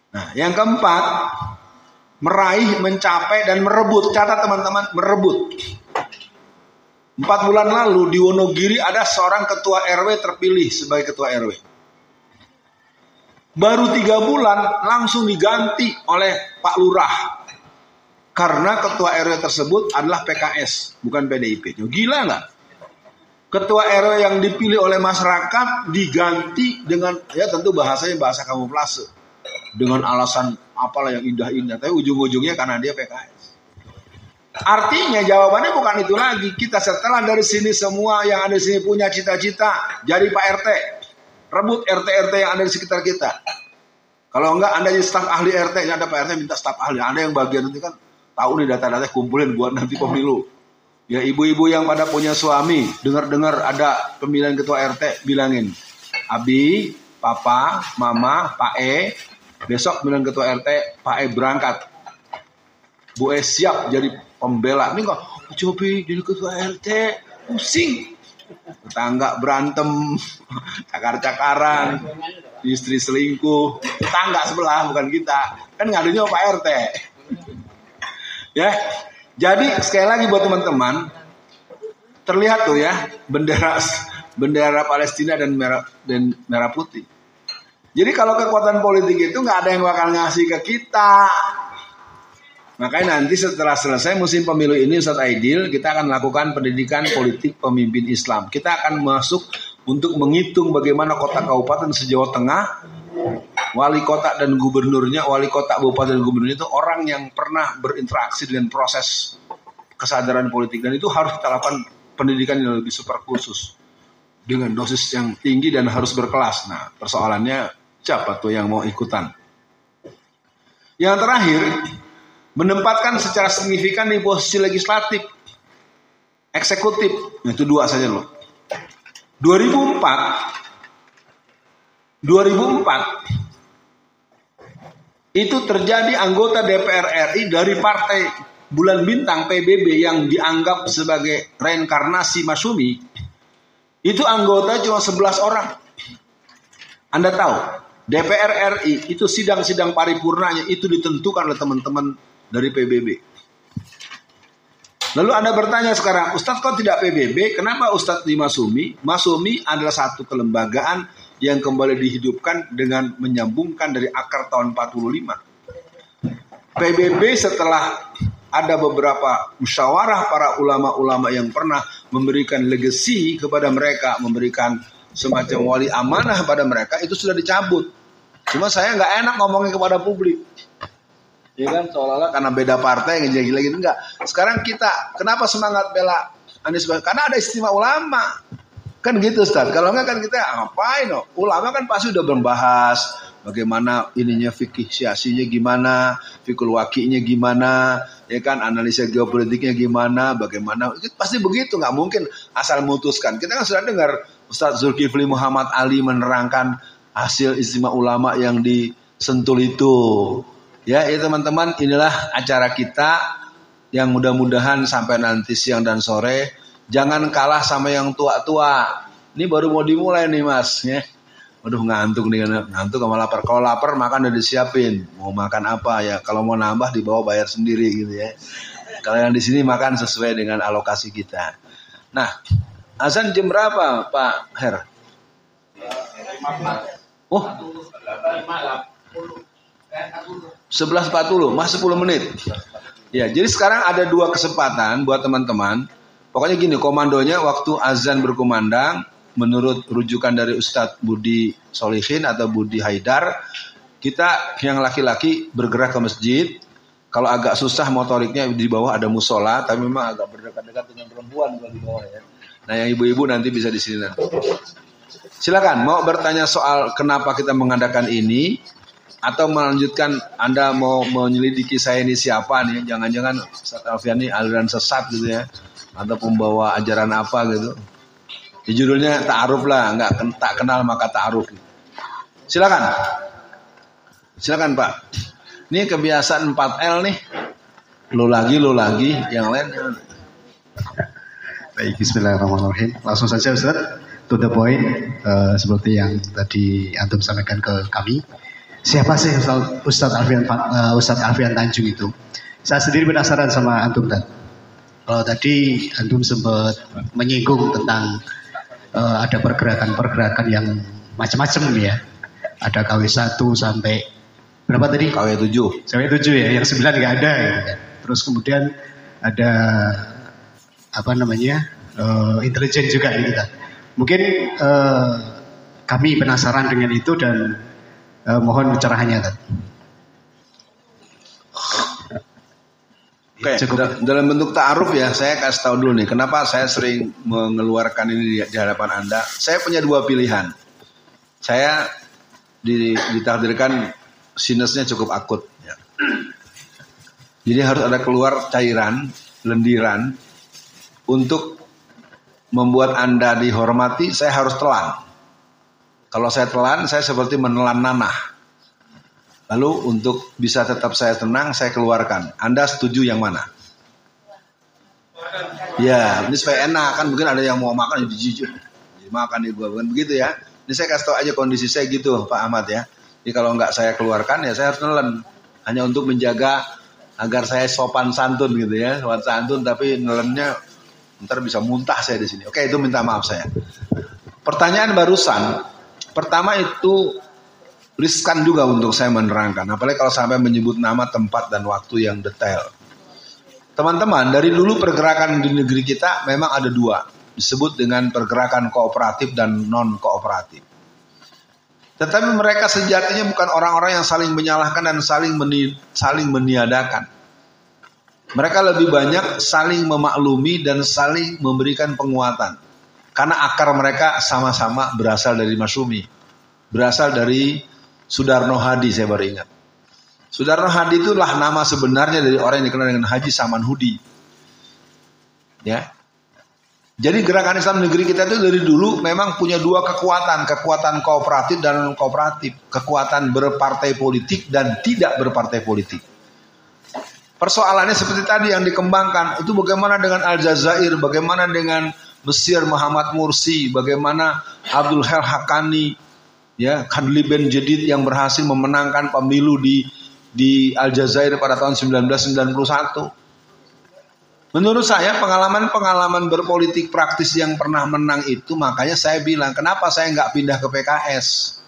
Nah, yang keempat, meraih, mencapai, dan merebut. Catat teman-teman, merebut. 4 bulan lalu di Wonogiri ada seorang ketua RW terpilih sebagai ketua RW. Baru 3 bulan langsung diganti oleh Pak Lurah. Karena ketua RW tersebut adalah PKS, bukan PDIP. Gila nggak? Ketua RW yang dipilih oleh masyarakat diganti dengan, ya tentu bahasanya bahasa kamuflase. Dengan alasan apalah yang indah-indah. Tapi ujung-ujungnya karena dia PKS. Artinya jawabannya bukan itu lagi. Kita setelah dari sini semua yang ada di sini punya cita-cita jadi Pak RT. Rebut RT-RT yang ada di sekitar kita. Kalau enggak Anda jadi staf ahli RT, ada Pak RT minta staf ahli. Ada yang bagian nanti kan tahu nih data-data kumpulin buat nanti pemilu. Ya ibu-ibu yang pada punya suami, dengar-dengar ada pemilihan ketua RT, bilangin, Abi, Papa, Mama, Pak E, besok pemilihan ketua RT, Pak E berangkat. Bu E siap jadi pembela. Ini kok, Cobi jadi ketua RT, pusing. Tetangga berantem, cakar-cakaran, istri selingkuh, tetangga sebelah bukan kita. Kan ngadunya Pak RT. Ya, jadi sekali lagi buat teman-teman, terlihat tuh ya bendera Palestina dan merah putih. Jadi kalau kekuatan politik itu nggak ada yang bakal ngasih ke kita. Makanya nanti setelah selesai musim pemilu ini Ustadz Aidil, kita akan melakukan pendidikan politik pemimpin Islam. Kita akan masuk untuk menghitung bagaimana kota kabupaten se-Jawa Tengah, wali kota dan gubernurnya, wali kota, kabupaten dan gubernurnya itu orang yang pernah berinteraksi dengan proses kesadaran politik. Dan itu harus kita lakukan pendidikan yang lebih super khusus. Dengan dosis yang tinggi dan harus berkelas. Nah persoalannya siapa tuh yang mau ikutan? Yang terakhir, menempatkan secara signifikan di posisi legislatif, eksekutif, itu 2 saja loh. 2004 itu terjadi anggota DPR RI dari partai Bulan Bintang PBB yang dianggap sebagai reinkarnasi Masyumi. Itu anggota cuma 11 orang. Anda tahu, DPR RI itu sidang-sidang paripurnanya itu ditentukan oleh teman-teman dari PBB. Lalu Anda bertanya sekarang, Ustadz kok tidak PBB? Kenapa Ustadz di Masyumi? Masyumi adalah satu kelembagaan yang kembali dihidupkan dengan menyambungkan dari akar tahun 45. PBB setelah ada beberapa musyawarah para ulama-ulama yang pernah memberikan legasi kepada mereka, memberikan semacam wali amanah pada mereka, itu sudah dicabut. Cuma saya nggak enak ngomongin kepada publik. Ya kan, seolah-olah karena beda partai yang gila-gila gitu. Enggak. Sekarang kita, kenapa semangat bela Anies Baswedan? Karena ada istimewa ulama. Kan gitu Ustaz. Kalau enggak kan kita ngapain? No? Ulama kan pasti udah membahas bagaimana ininya fikih siasinya gimana, fikul waqi'nya gimana, ya kan, analisa geopolitiknya gimana, bagaimana. Itu pasti begitu, nggak mungkin asal memutuskan. Kita kan sudah dengar Ustaz Zulkifli Muhammad Ali menerangkan hasil istimewa ulama yang di Sentul itu. Ya teman-teman, inilah acara kita yang mudah-mudahan sampai nanti siang dan sore jangan kalah sama yang tua-tua. Ini baru mau dimulai nih Mas, ya. Waduh ngantuk nih, ngantuk sama lapar. Kalau lapar makan udah disiapin. Mau makan apa ya? Kalau mau nambah dibawa bayar sendiri gitu ya. Kalau yang di sini makan sesuai dengan alokasi kita. Nah, azan jam berapa Pak Her? Oh, 11.40, masih 10 menit. Ya, jadi sekarang ada 2 kesempatan buat teman-teman. Pokoknya gini, komandonya waktu azan berkumandang, menurut rujukan dari Ustadz Budi Solihin atau Budi Haidar, kita yang laki-laki bergerak ke masjid. Kalau agak susah motoriknya di bawah ada musola, tapi memang agak berdekat-dekat dengan perempuan kalau di bawah ya. Nah, yang ibu-ibu nanti bisa di sini nanti. Silakan, mau bertanya soal kenapa kita mengadakan ini, atau melanjutkan Anda mau menyelidiki saya ini siapa nih? Jangan-jangan Ustaz Alfian ini aliran sesat gitu ya, atau pembawa ajaran apa gitu. Ya, judulnya ta'aruf lah, nggak tak kenal maka ta'aruf. Silakan Pak. Ini kebiasaan 4L nih. Lo lagi, yang lain.
Baik, bismillahirrahmanirrahim. Langsung saja Ustaz, to the point, seperti yang tadi Antum sampaikan ke kami. Siapa sih Ustadz Alfian Tanjung itu? Saya sendiri penasaran sama Antum tadi. Kalau tadi Antum sempat menyinggung tentang ada pergerakan-pergerakan yang macam-macam ya. ada KW1 sampai berapa tadi?
KW7.
Sampai 7 ya, yang 9 nggak ada gitu kan. Terus kemudian ada apa namanya intelijen juga gitu kan. Mungkin kami penasaran dengan itu dan mohon pencerahannya kan.
Oke, dalam bentuk ta'aruf ya, saya kasih tahu dulu nih, kenapa saya sering mengeluarkan ini di hadapan Anda. Saya punya dua pilihan. Saya ditakdirkan sinusnya cukup akut. Ya. Jadi harus ada keluar cairan, lendiran, untuk membuat Anda dihormati, saya harus telan. Kalau saya telan, saya seperti menelan nanah. Lalu untuk bisa tetap saya tenang, saya keluarkan. Anda setuju yang mana? Ya, ini supaya enak kan. Mungkin ada yang mau makan, jadi jujur. Makan ibu, bukan begitu ya. Ini saya kasih tahu aja kondisi saya gitu, Pak Ahmad ya. Jadi kalau nggak saya keluarkan, ya saya harus nelen. Hanya untuk menjaga agar saya sopan santun gitu ya. Sopan santun, tapi nelennya ntar bisa muntah saya di sini. Oke, itu minta maaf saya. Pertanyaan barusan, pertama itu riskan juga untuk saya menerangkan, apalagi kalau sampai menyebut nama, tempat, dan waktu yang detail. Teman-teman, dari dulu pergerakan di negeri kita memang ada dua, disebut dengan pergerakan kooperatif dan non-kooperatif. Tetapi mereka sejatinya bukan orang-orang yang saling menyalahkan dan saling meniadakan. Mereka lebih banyak saling memaklumi dan saling memberikan penguatan. Karena akar mereka sama-sama berasal dari Masyumi, berasal dari Sudarno Hadi, saya baru ingat. Sudarno Hadi itulah nama sebenarnya dari orang yang dikenal dengan Haji Samanhudi. Ya. Jadi gerakan Islam negeri kita itu dari dulu memang punya dua kekuatan kooperatif dan non kooperatif, kekuatan berpartai politik dan tidak berpartai politik. Persoalannya seperti tadi yang dikembangkan, itu bagaimana dengan Aljazair, bagaimana dengan Mesir Muhammad Mursi, bagaimana Abdul Hel Hakani, ya, Khadli Ben Jedid yang berhasil memenangkan pemilu di Aljazair pada tahun 1991. Menurut saya pengalaman berpolitik praktis yang pernah menang itu, makanya saya bilang kenapa saya nggak pindah ke PKS.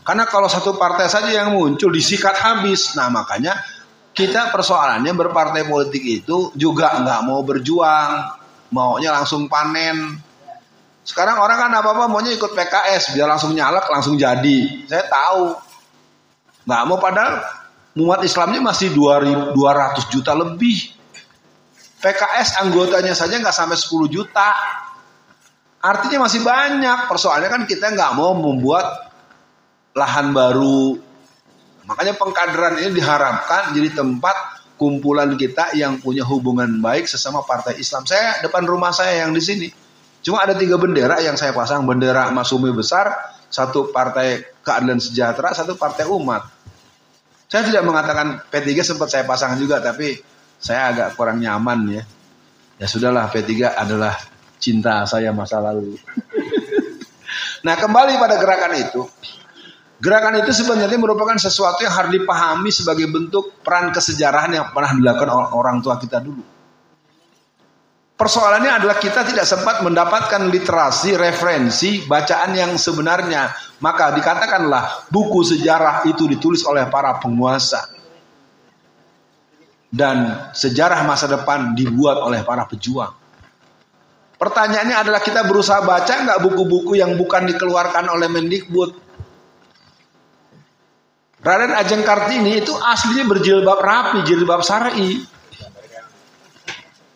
Karena kalau satu partai saja yang muncul disikat habis. Nah makanya kita persoalannya berpartai politik itu juga nggak mau berjuang, maunya langsung panen. Sekarang orang kan apa-apa maunya ikut PKS, biar langsung nyalek, langsung jadi. Saya tahu. Nggak mau, padahal umat Islamnya masih 200 juta lebih. PKS anggotanya saja nggak sampai 10 juta. Artinya masih banyak. Persoalannya kan kita nggak mau membuat lahan baru. Makanya pengkaderan ini diharapkan jadi tempat kumpulan kita yang punya hubungan baik sesama partai Islam. Saya depan rumah saya yang di sini, cuma ada 3 bendera yang saya pasang. Bendera Masyumi besar, satu partai Keadilan Sejahtera, satu partai Umat. Saya tidak mengatakan P3 sempat saya pasang juga, tapi saya agak kurang nyaman ya. Ya sudahlah, P3 adalah cinta saya masa lalu. Nah kembali pada gerakan itu. Gerakan itu sebenarnya merupakan sesuatu yang harus dipahami sebagai bentuk peran kesejarahan yang pernah dilakukan oleh orang tua kita dulu. Persoalannya adalah kita tidak sempat mendapatkan literasi, referensi, bacaan yang sebenarnya. Maka dikatakanlah buku sejarah itu ditulis oleh para penguasa. Dan sejarah masa depan dibuat oleh para pejuang. Pertanyaannya adalah kita berusaha baca nggak buku-buku yang bukan dikeluarkan oleh Mendikbud. Raden Ajeng Kartini itu aslinya berjilbab rapi, jilbab syar'i.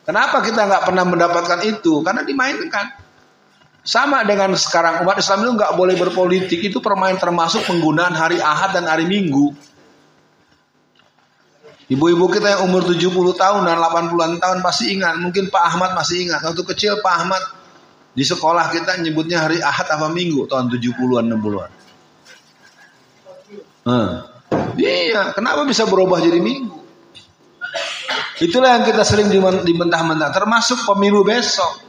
Kenapa kita nggak pernah mendapatkan itu? Karena dimainkan. Sama dengan sekarang umat Islam itu nggak boleh berpolitik, itu permain termasuk penggunaan hari Ahad dan hari Minggu. Ibu-ibu kita yang umur 70 tahun dan 80-an tahun pasti ingat. Mungkin Pak Ahmad masih ingat. Waktu kecil Pak Ahmad di sekolah kita nyebutnya hari Ahad apa Minggu tahun 70-an 60-an. Iya, kenapa bisa berubah jadi Minggu? Itulah yang kita sering dibentah-mentah, termasuk pemilu besok.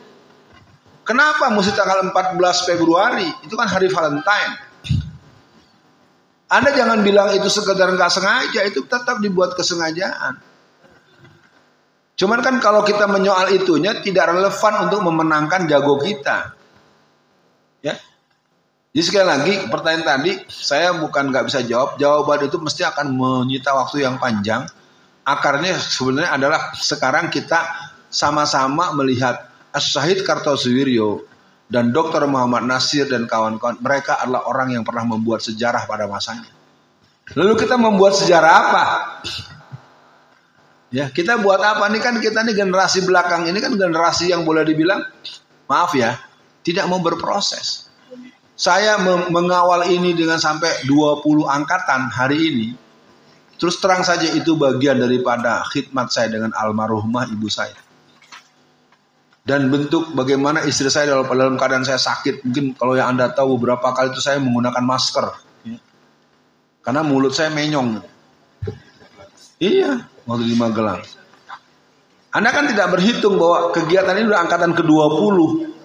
Kenapa mesti tanggal 14 Februari? Itu kan hari Valentine. Anda jangan bilang itu sekedar nggak sengaja, itu tetap dibuat kesengajaan. Cuman kan kalau kita menyoal itunya tidak relevan untuk memenangkan jago kita. Ya. Jadi sekali lagi pertanyaan tadi saya bukan nggak bisa jawab. Jawaban itu mesti akan menyita waktu yang panjang. Akarnya sebenarnya adalah sekarang kita sama-sama melihat As-Syahid Kartosuwiryo dan Dr. Muhammad Nasir dan kawan-kawan. Mereka adalah orang yang pernah membuat sejarah pada masanya. Lalu kita membuat sejarah apa? Ya, kita buat apa? Ini kan kita nih generasi belakang ini kan generasi yang boleh dibilang, maaf ya, tidak mau berproses. Saya mengawal ini dengan sampai 20 angkatan hari ini. Terus terang saja itu bagian daripada khidmat saya dengan almarhumah ibu saya. Dan bentuk bagaimana istri saya dalam keadaan saya sakit. Mungkin kalau yang Anda tahu beberapa kali itu saya menggunakan masker. Karena mulut saya menyong. Iya, waktu di Magelang. Anda kan tidak berhitung bahwa kegiatan ini udah angkatan ke-20.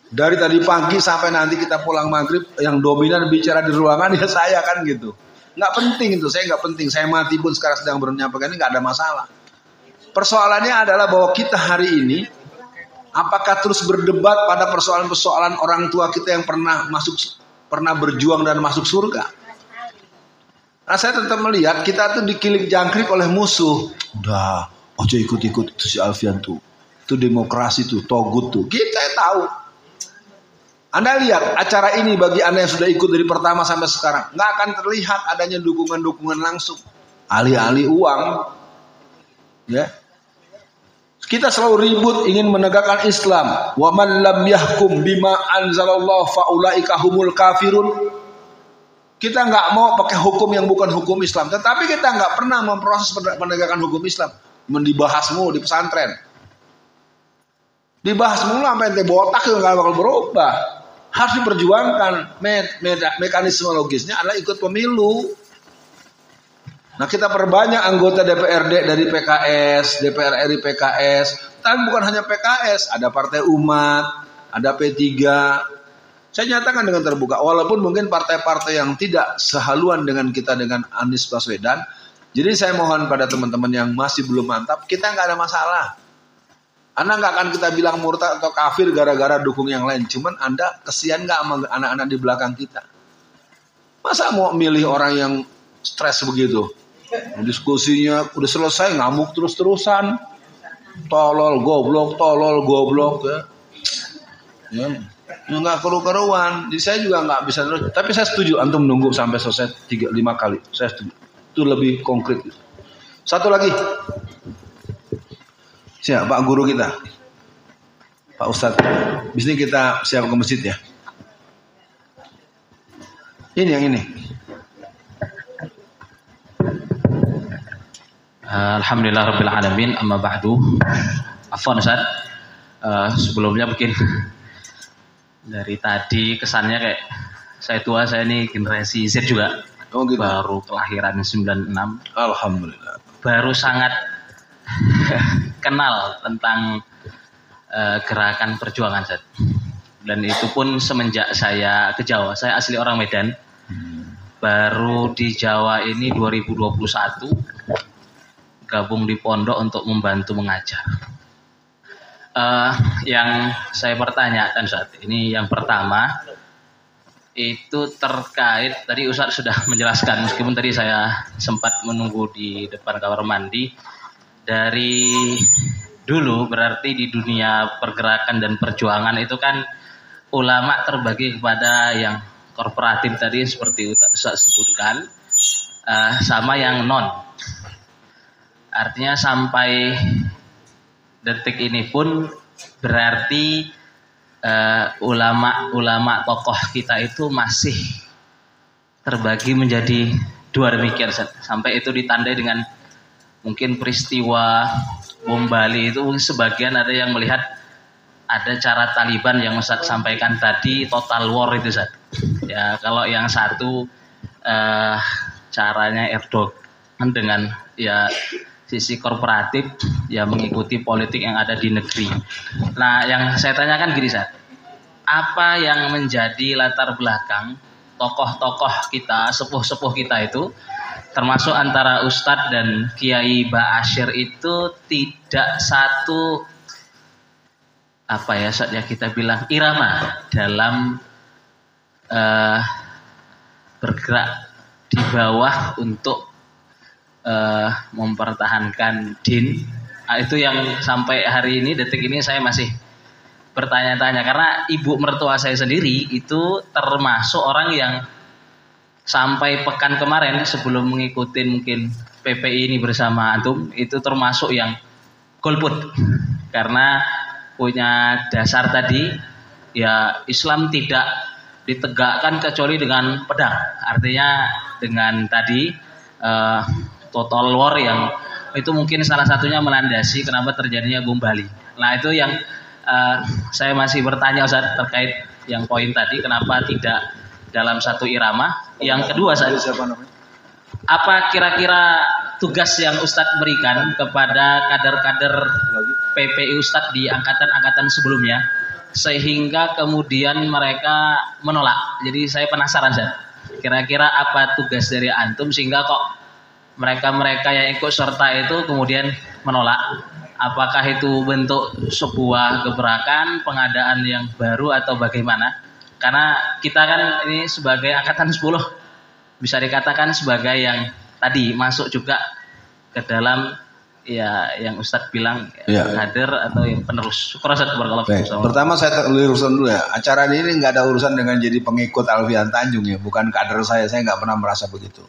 Dari tadi pagi sampai nanti kita pulang maghrib, yang dominan bicara di ruangan ya saya kan gitu. Nggak penting itu, saya nggak penting. Saya mati pun sekarang sedang menyampaikan ini nggak ada masalah. Persoalannya adalah bahwa kita hari ini, apakah terus berdebat pada persoalan-persoalan orang tua kita yang pernah berjuang dan masuk surga? Nah, saya tetap melihat kita tuh dikilik jangkrik oleh musuh. Udah, ojo ikut-ikut itu si Alfian tuh. Itu demokrasi tuh, togut tuh. Kita tahu. Anda lihat acara ini bagi Anda yang sudah ikut dari pertama sampai sekarang, nggak akan terlihat adanya dukungan-dukungan langsung, alih-alih uang. Ya, kita selalu ribut ingin menegakkan Islam. Wa man lam yahkum bima anzalallahu faulaika humul kafirun. Kita nggak mau pakai hukum yang bukan hukum Islam, tetapi kita nggak pernah memproses penegakan hukum Islam. Dibahas mulu di pesantren, dibahas mulu sampai ente botak yang nggak bakal berubah. Harus diperjuangkan. Mekanisme logisnya adalah ikut pemilu. Nah, kita perbanyak anggota DPRD dari PKS, DPR RI PKS. Tapi bukan hanya PKS, ada Partai Umat, ada P3. Saya nyatakan dengan terbuka, walaupun mungkin partai-partai yang tidak sehaluan dengan kita dengan Anies Baswedan. Jadi saya mohon pada teman-teman yang masih belum mantap, kita nggak ada masalah. Anda nggak akan kita bilang murtad atau kafir gara-gara dukung yang lain. Cuman Anda kesian nggak sama anak-anak di belakang kita? Masa mau milih orang yang stres begitu? Diskusinya udah selesai ngamuk terus-terusan. Tolol goblok ya. Ya nggak keru-keruan. Jadi saya juga nggak bisa terus. Tapi saya setuju antum menunggu sampai selesai 3-5 kali. Saya setuju. Itu lebih konkret. Satu lagi. Siap, Pak Guru kita, Pak Ustadz. Di sini kita siap ke masjid ya. Ini yang ini.
Alhamdulillah Rabbil Alamin. Amma ba'du. Afwan Ustaz. Sebelumnya mungkin dari tadi kesannya kayak saya tua, saya ini generasi Z juga.
Oh, gitu.
Baru kelahiran 96.
Alhamdulillah.
Baru sangat kenal tentang gerakan perjuangan Ustaz. Dan itu pun semenjak saya ke Jawa. Saya asli orang Medan. Baru di Jawa ini 2021 gabung di pondok untuk membantu mengajar. Yang saya pertanyakan saat ini yang pertama itu terkait tadi Ustaz sudah menjelaskan, meskipun tadi saya sempat menunggu di depan kamar mandi. Dari dulu berarti di dunia pergerakan dan perjuangan itu kan ulama terbagi kepada yang korporatif tadi seperti Ustaz sebutkan, sama yang non. Artinya sampai detik ini pun berarti ulama tokoh kita itu masih terbagi menjadi dua demikian. Sampai itu ditandai dengan mungkin peristiwa bom Bali itu sebagian ada yang melihat ada cara Taliban yang Ustaz sampaikan tadi total war itu Ustaz. Ya kalau yang satu caranya Erdogan dengan ya sisi korporatif ya mengikuti politik yang ada di negeri. Nah yang saya tanyakan gini Ustaz, apa yang menjadi latar belakang tokoh-tokoh kita, sepuh-sepuh kita itu termasuk antara Ustadz dan Kiai Ba'asyir itu tidak satu apa ya saatnya kita bilang irama dalam bergerak di bawah untuk mempertahankan din. Nah, itu yang sampai hari ini, detik ini saya masih bertanya-tanya, karena ibu mertua saya sendiri itu termasuk orang yang sampai pekan kemarin sebelum mengikuti mungkin PPI ini bersama antum, itu termasuk yang golput, karena punya dasar tadi ya Islam tidak ditegakkan kecuali dengan pedang, artinya dengan tadi total war yang itu mungkin salah satunya melandasi kenapa terjadinya bom Bali. Nah itu yang saya masih bertanya Ustaz terkait yang poin tadi, kenapa tidak dalam satu irama. Yang kedua apa kira-kira tugas yang Ustadz berikan kepada kader-kader PPI Ustadz di angkatan-angkatan sebelumnya sehingga kemudian mereka menolak. Jadi saya penasaran Ustaz, kira-kira apa tugas dari antum sehingga kok mereka-mereka yang ikut serta itu kemudian menolak? Apakah itu bentuk sebuah gebrakan, pengadaan yang baru atau bagaimana? Karena kita kan ini sebagai angkatan 10 bisa dikatakan sebagai yang tadi masuk juga ke dalam ya yang Ustadz bilang kader atau yang penerus. Syukur Ustadz barakallahu fiikum.
Pertama saya luruskan dulu ya. Acara ini nggak ada urusan dengan jadi pengikut Alfian Tanjung ya, bukan kader saya nggak pernah merasa begitu.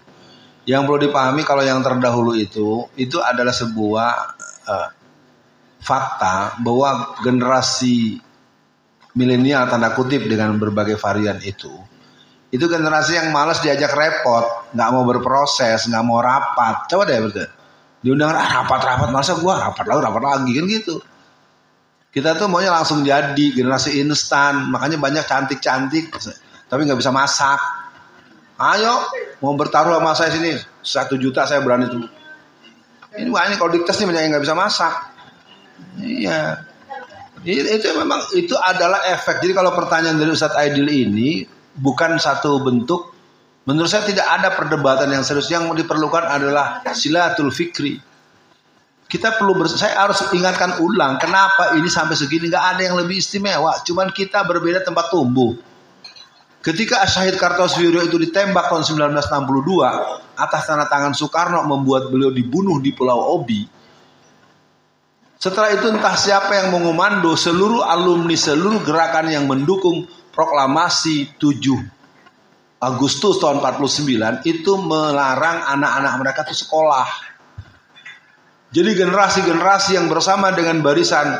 Yang perlu dipahami kalau yang terdahulu itu adalah sebuah fakta bahwa generasi milenial tanda kutip dengan berbagai varian itu generasi yang malas diajak repot, nggak mau berproses, nggak mau rapat. Coba deh betul. Diundang rapat, masa gua rapat lagi kan gitu. Kita tuh maunya langsung jadi generasi instan, makanya banyak cantik-cantik tapi nggak bisa masak. Ayo mau bertaruh sama saya sini 1 juta saya berani tuh. Ini banyak kalau dites nih banyak yang nggak bisa masak. Iya. Itu memang itu adalah efek. Jadi kalau pertanyaan dari Ustadz Aidil ini bukan satu bentuk, menurut saya tidak ada perdebatan yang serius. Yang diperlukan adalah silatul fikri. Kita perlu saya harus ingatkan ulang kenapa ini sampai segini nggak ada yang lebih istimewa. Cuman kita berbeda tempat tumbuh. Ketika Syahid Kartosuwiryo itu ditembak tahun 1962 atas tanda tangan Soekarno membuat beliau dibunuh di Pulau Obi. Setelah itu entah siapa yang mengomando seluruh alumni, seluruh gerakan yang mendukung proklamasi 7 Agustus tahun 49 itu melarang anak-anak mereka itu sekolah. Jadi generasi-generasi yang bersama dengan barisan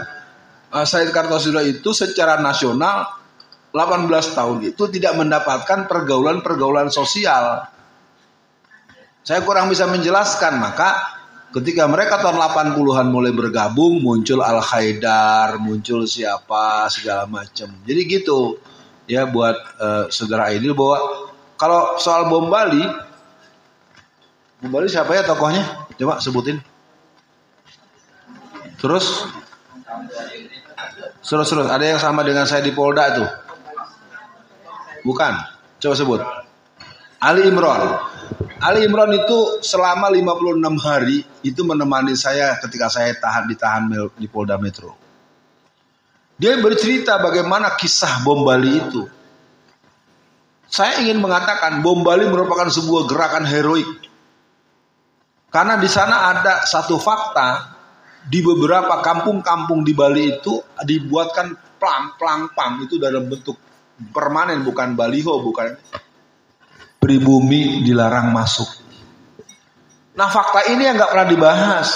Syahid Kartosuwiryo itu secara nasional 18 tahun itu tidak mendapatkan pergaulan-pergaulan sosial. Saya kurang bisa menjelaskan, maka ketika mereka tahun 80-an mulai bergabung, muncul Al-Haidar, muncul siapa, segala macam. Jadi gitu ya buat saudara Aidil bahwa kalau soal bom Bali siapa ya tokohnya? Coba sebutin. Terus ada yang sama dengan saya di Polda tuh? Bukan, coba sebut. Ali Imron itu selama 56 hari itu menemani saya ketika saya ditahan di Polda Metro. Dia bercerita bagaimana kisah bom Bali itu. Saya ingin mengatakan bom Bali merupakan sebuah gerakan heroik. Karena di sana ada satu fakta, di beberapa kampung-kampung di Bali itu dibuatkan plang itu dalam bentuk permanen, bukan baliho, bukan pribumi dilarang masuk. Nah fakta ini yang nggak pernah dibahas.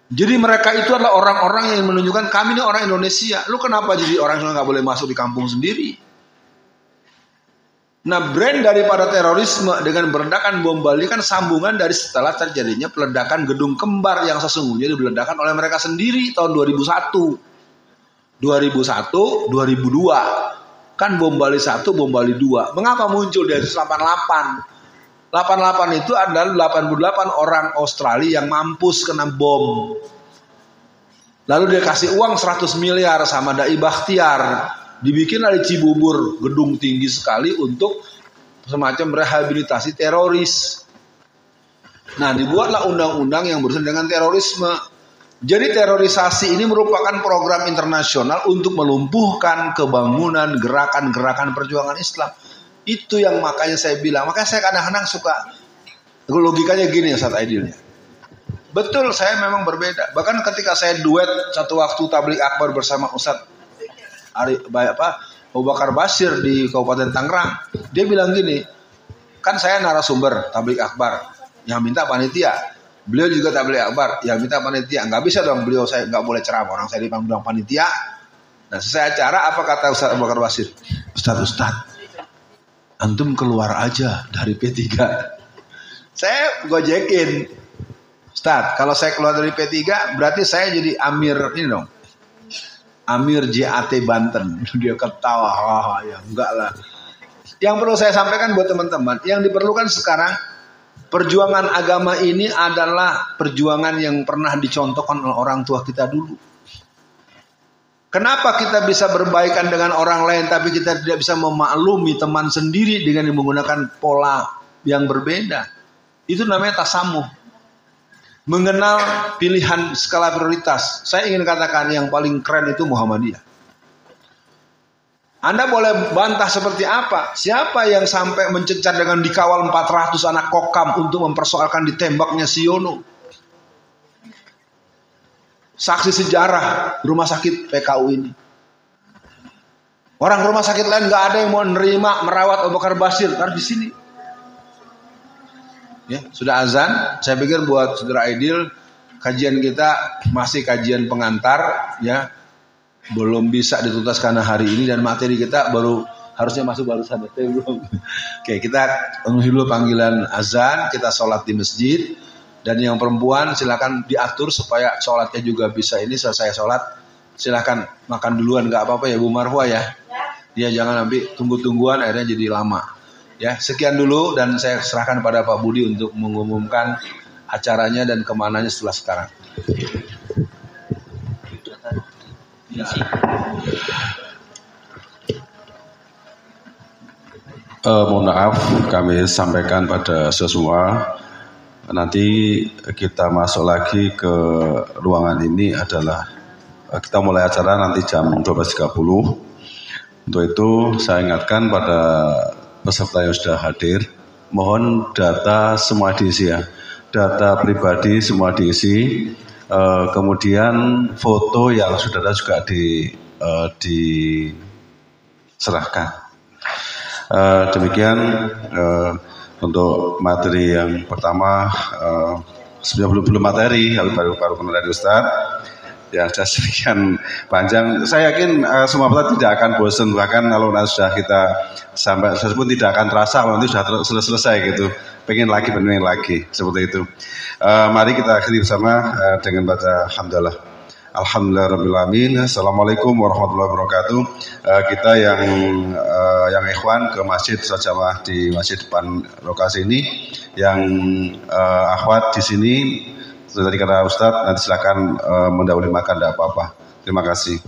Jadi mereka itu adalah orang-orang yang menunjukkan kami ini orang Indonesia. Lu kenapa jadi orang yang nggak boleh masuk di kampung sendiri? Nah brand daripada terorisme dengan meledakan bom Bali kan sambungan dari setelah terjadinya peledakan gedung kembar yang sesungguhnya diledakan oleh mereka sendiri tahun 2001. 2002 kan bom Bali 1, bom Bali 2. Mengapa muncul di 88? 88 itu adalah 88 orang Australia yang mampus kena bom. Lalu dia kasih uang 100 miliar sama Dai Bakhtiar. Dibikin di Cibubur gedung tinggi sekali untuk semacam rehabilitasi teroris. Nah dibuatlah undang-undang yang berurusan dengan terorisme. Jadi terorisasi ini merupakan program internasional untuk melumpuhkan kebangunan gerakan-gerakan perjuangan Islam. Itu yang makanya saya bilang, makanya saya kadang-kadang suka logikanya gini Ustaz Aidilnya. Betul, saya memang berbeda. Bahkan ketika saya duet satu waktu tabligh akbar bersama Ustaz Abu Bakar Basir di Kabupaten Tangerang, dia bilang gini, kan saya narasumber tabligh akbar, yang minta panitia. Beliau juga tabligh akbar, yang minta panitia. Nggak bisa dong beliau, saya nggak boleh ceramah, orang saya dipanggil panitia. Nah selesai acara, apa kata Ustaz Abu Bakar Basir? Ustaz, antum keluar aja dari P3. Saya gojekin. Ustaz, kalau saya keluar dari P3, berarti saya jadi Amir ini dong. Amir JAT Banten. Dia ketawa, ya enggak lah. Yang perlu saya sampaikan buat teman-teman, yang diperlukan sekarang, perjuangan agama ini adalah perjuangan yang pernah dicontohkan oleh orang tua kita dulu. Kenapa kita bisa berbaikan dengan orang lain tapi kita tidak bisa memaklumi teman sendiri dengan menggunakan pola yang berbeda? Itu namanya tasamuh. Mengenal pilihan skala prioritas. Saya ingin katakan yang paling keren itu Muhammadiyah. Anda boleh bantah seperti apa? Siapa yang sampai mencecar dengan dikawal 400 anak kokam untuk mempersoalkan ditembaknya Siono? Saksi sejarah rumah sakit PKU ini. Orang rumah sakit lain nggak ada yang mau menerima merawat Abu Bakar Basir, karena di sini. Ya, sudah azan. Saya pikir buat Saudara Aidil, kajian kita masih kajian pengantar, ya. Belum bisa dituntas karena hari ini dan materi kita baru harusnya masuk barusan belum. Oke, kita tunggu dulu panggilan azan, kita sholat di masjid, dan yang perempuan silakan diatur supaya sholatnya juga bisa ini selesai sholat silakan makan duluan, nggak apa-apa ya Bu Marwa ya. Ya jangan nanti tunggu-tungguan akhirnya jadi lama. Ya sekian dulu dan saya serahkan pada Pak Budi untuk mengumumkan acaranya dan kemananya setelah sekarang.
Mohon maaf kami sampaikan pada semua, nanti kita masuk lagi ke ruangan ini adalah kita mulai acara nanti jam 12.30. Untuk itu saya ingatkan pada peserta yang sudah hadir, mohon data semua diisi ya, data pribadi semua diisi. Kemudian foto yang sudah ada juga diserahkan. Demikian untuk materi yang pertama. Sebenarnya belum materi, baru dari Ustaz. Ya sudah sekian panjang. Saya yakin semua peserta tidak akan bosan, bahkan kalau sudah kita sampai pun tidak akan terasa kalau nanti sudah selesai gitu. Pengen lagi seperti itu. Mari kita akhiri bersama dengan baca hamdalah. Alhamdulillahirrabbilalamin. Assalamualaikum warahmatullahi wabarakatuh. Kita yang ikhwan ke masjid Jamaah di masjid depan lokasi ini, yang akhwat di sini tadi kata Ustadz, nanti silakan mendahului makan, tidak apa-apa. Terima kasih.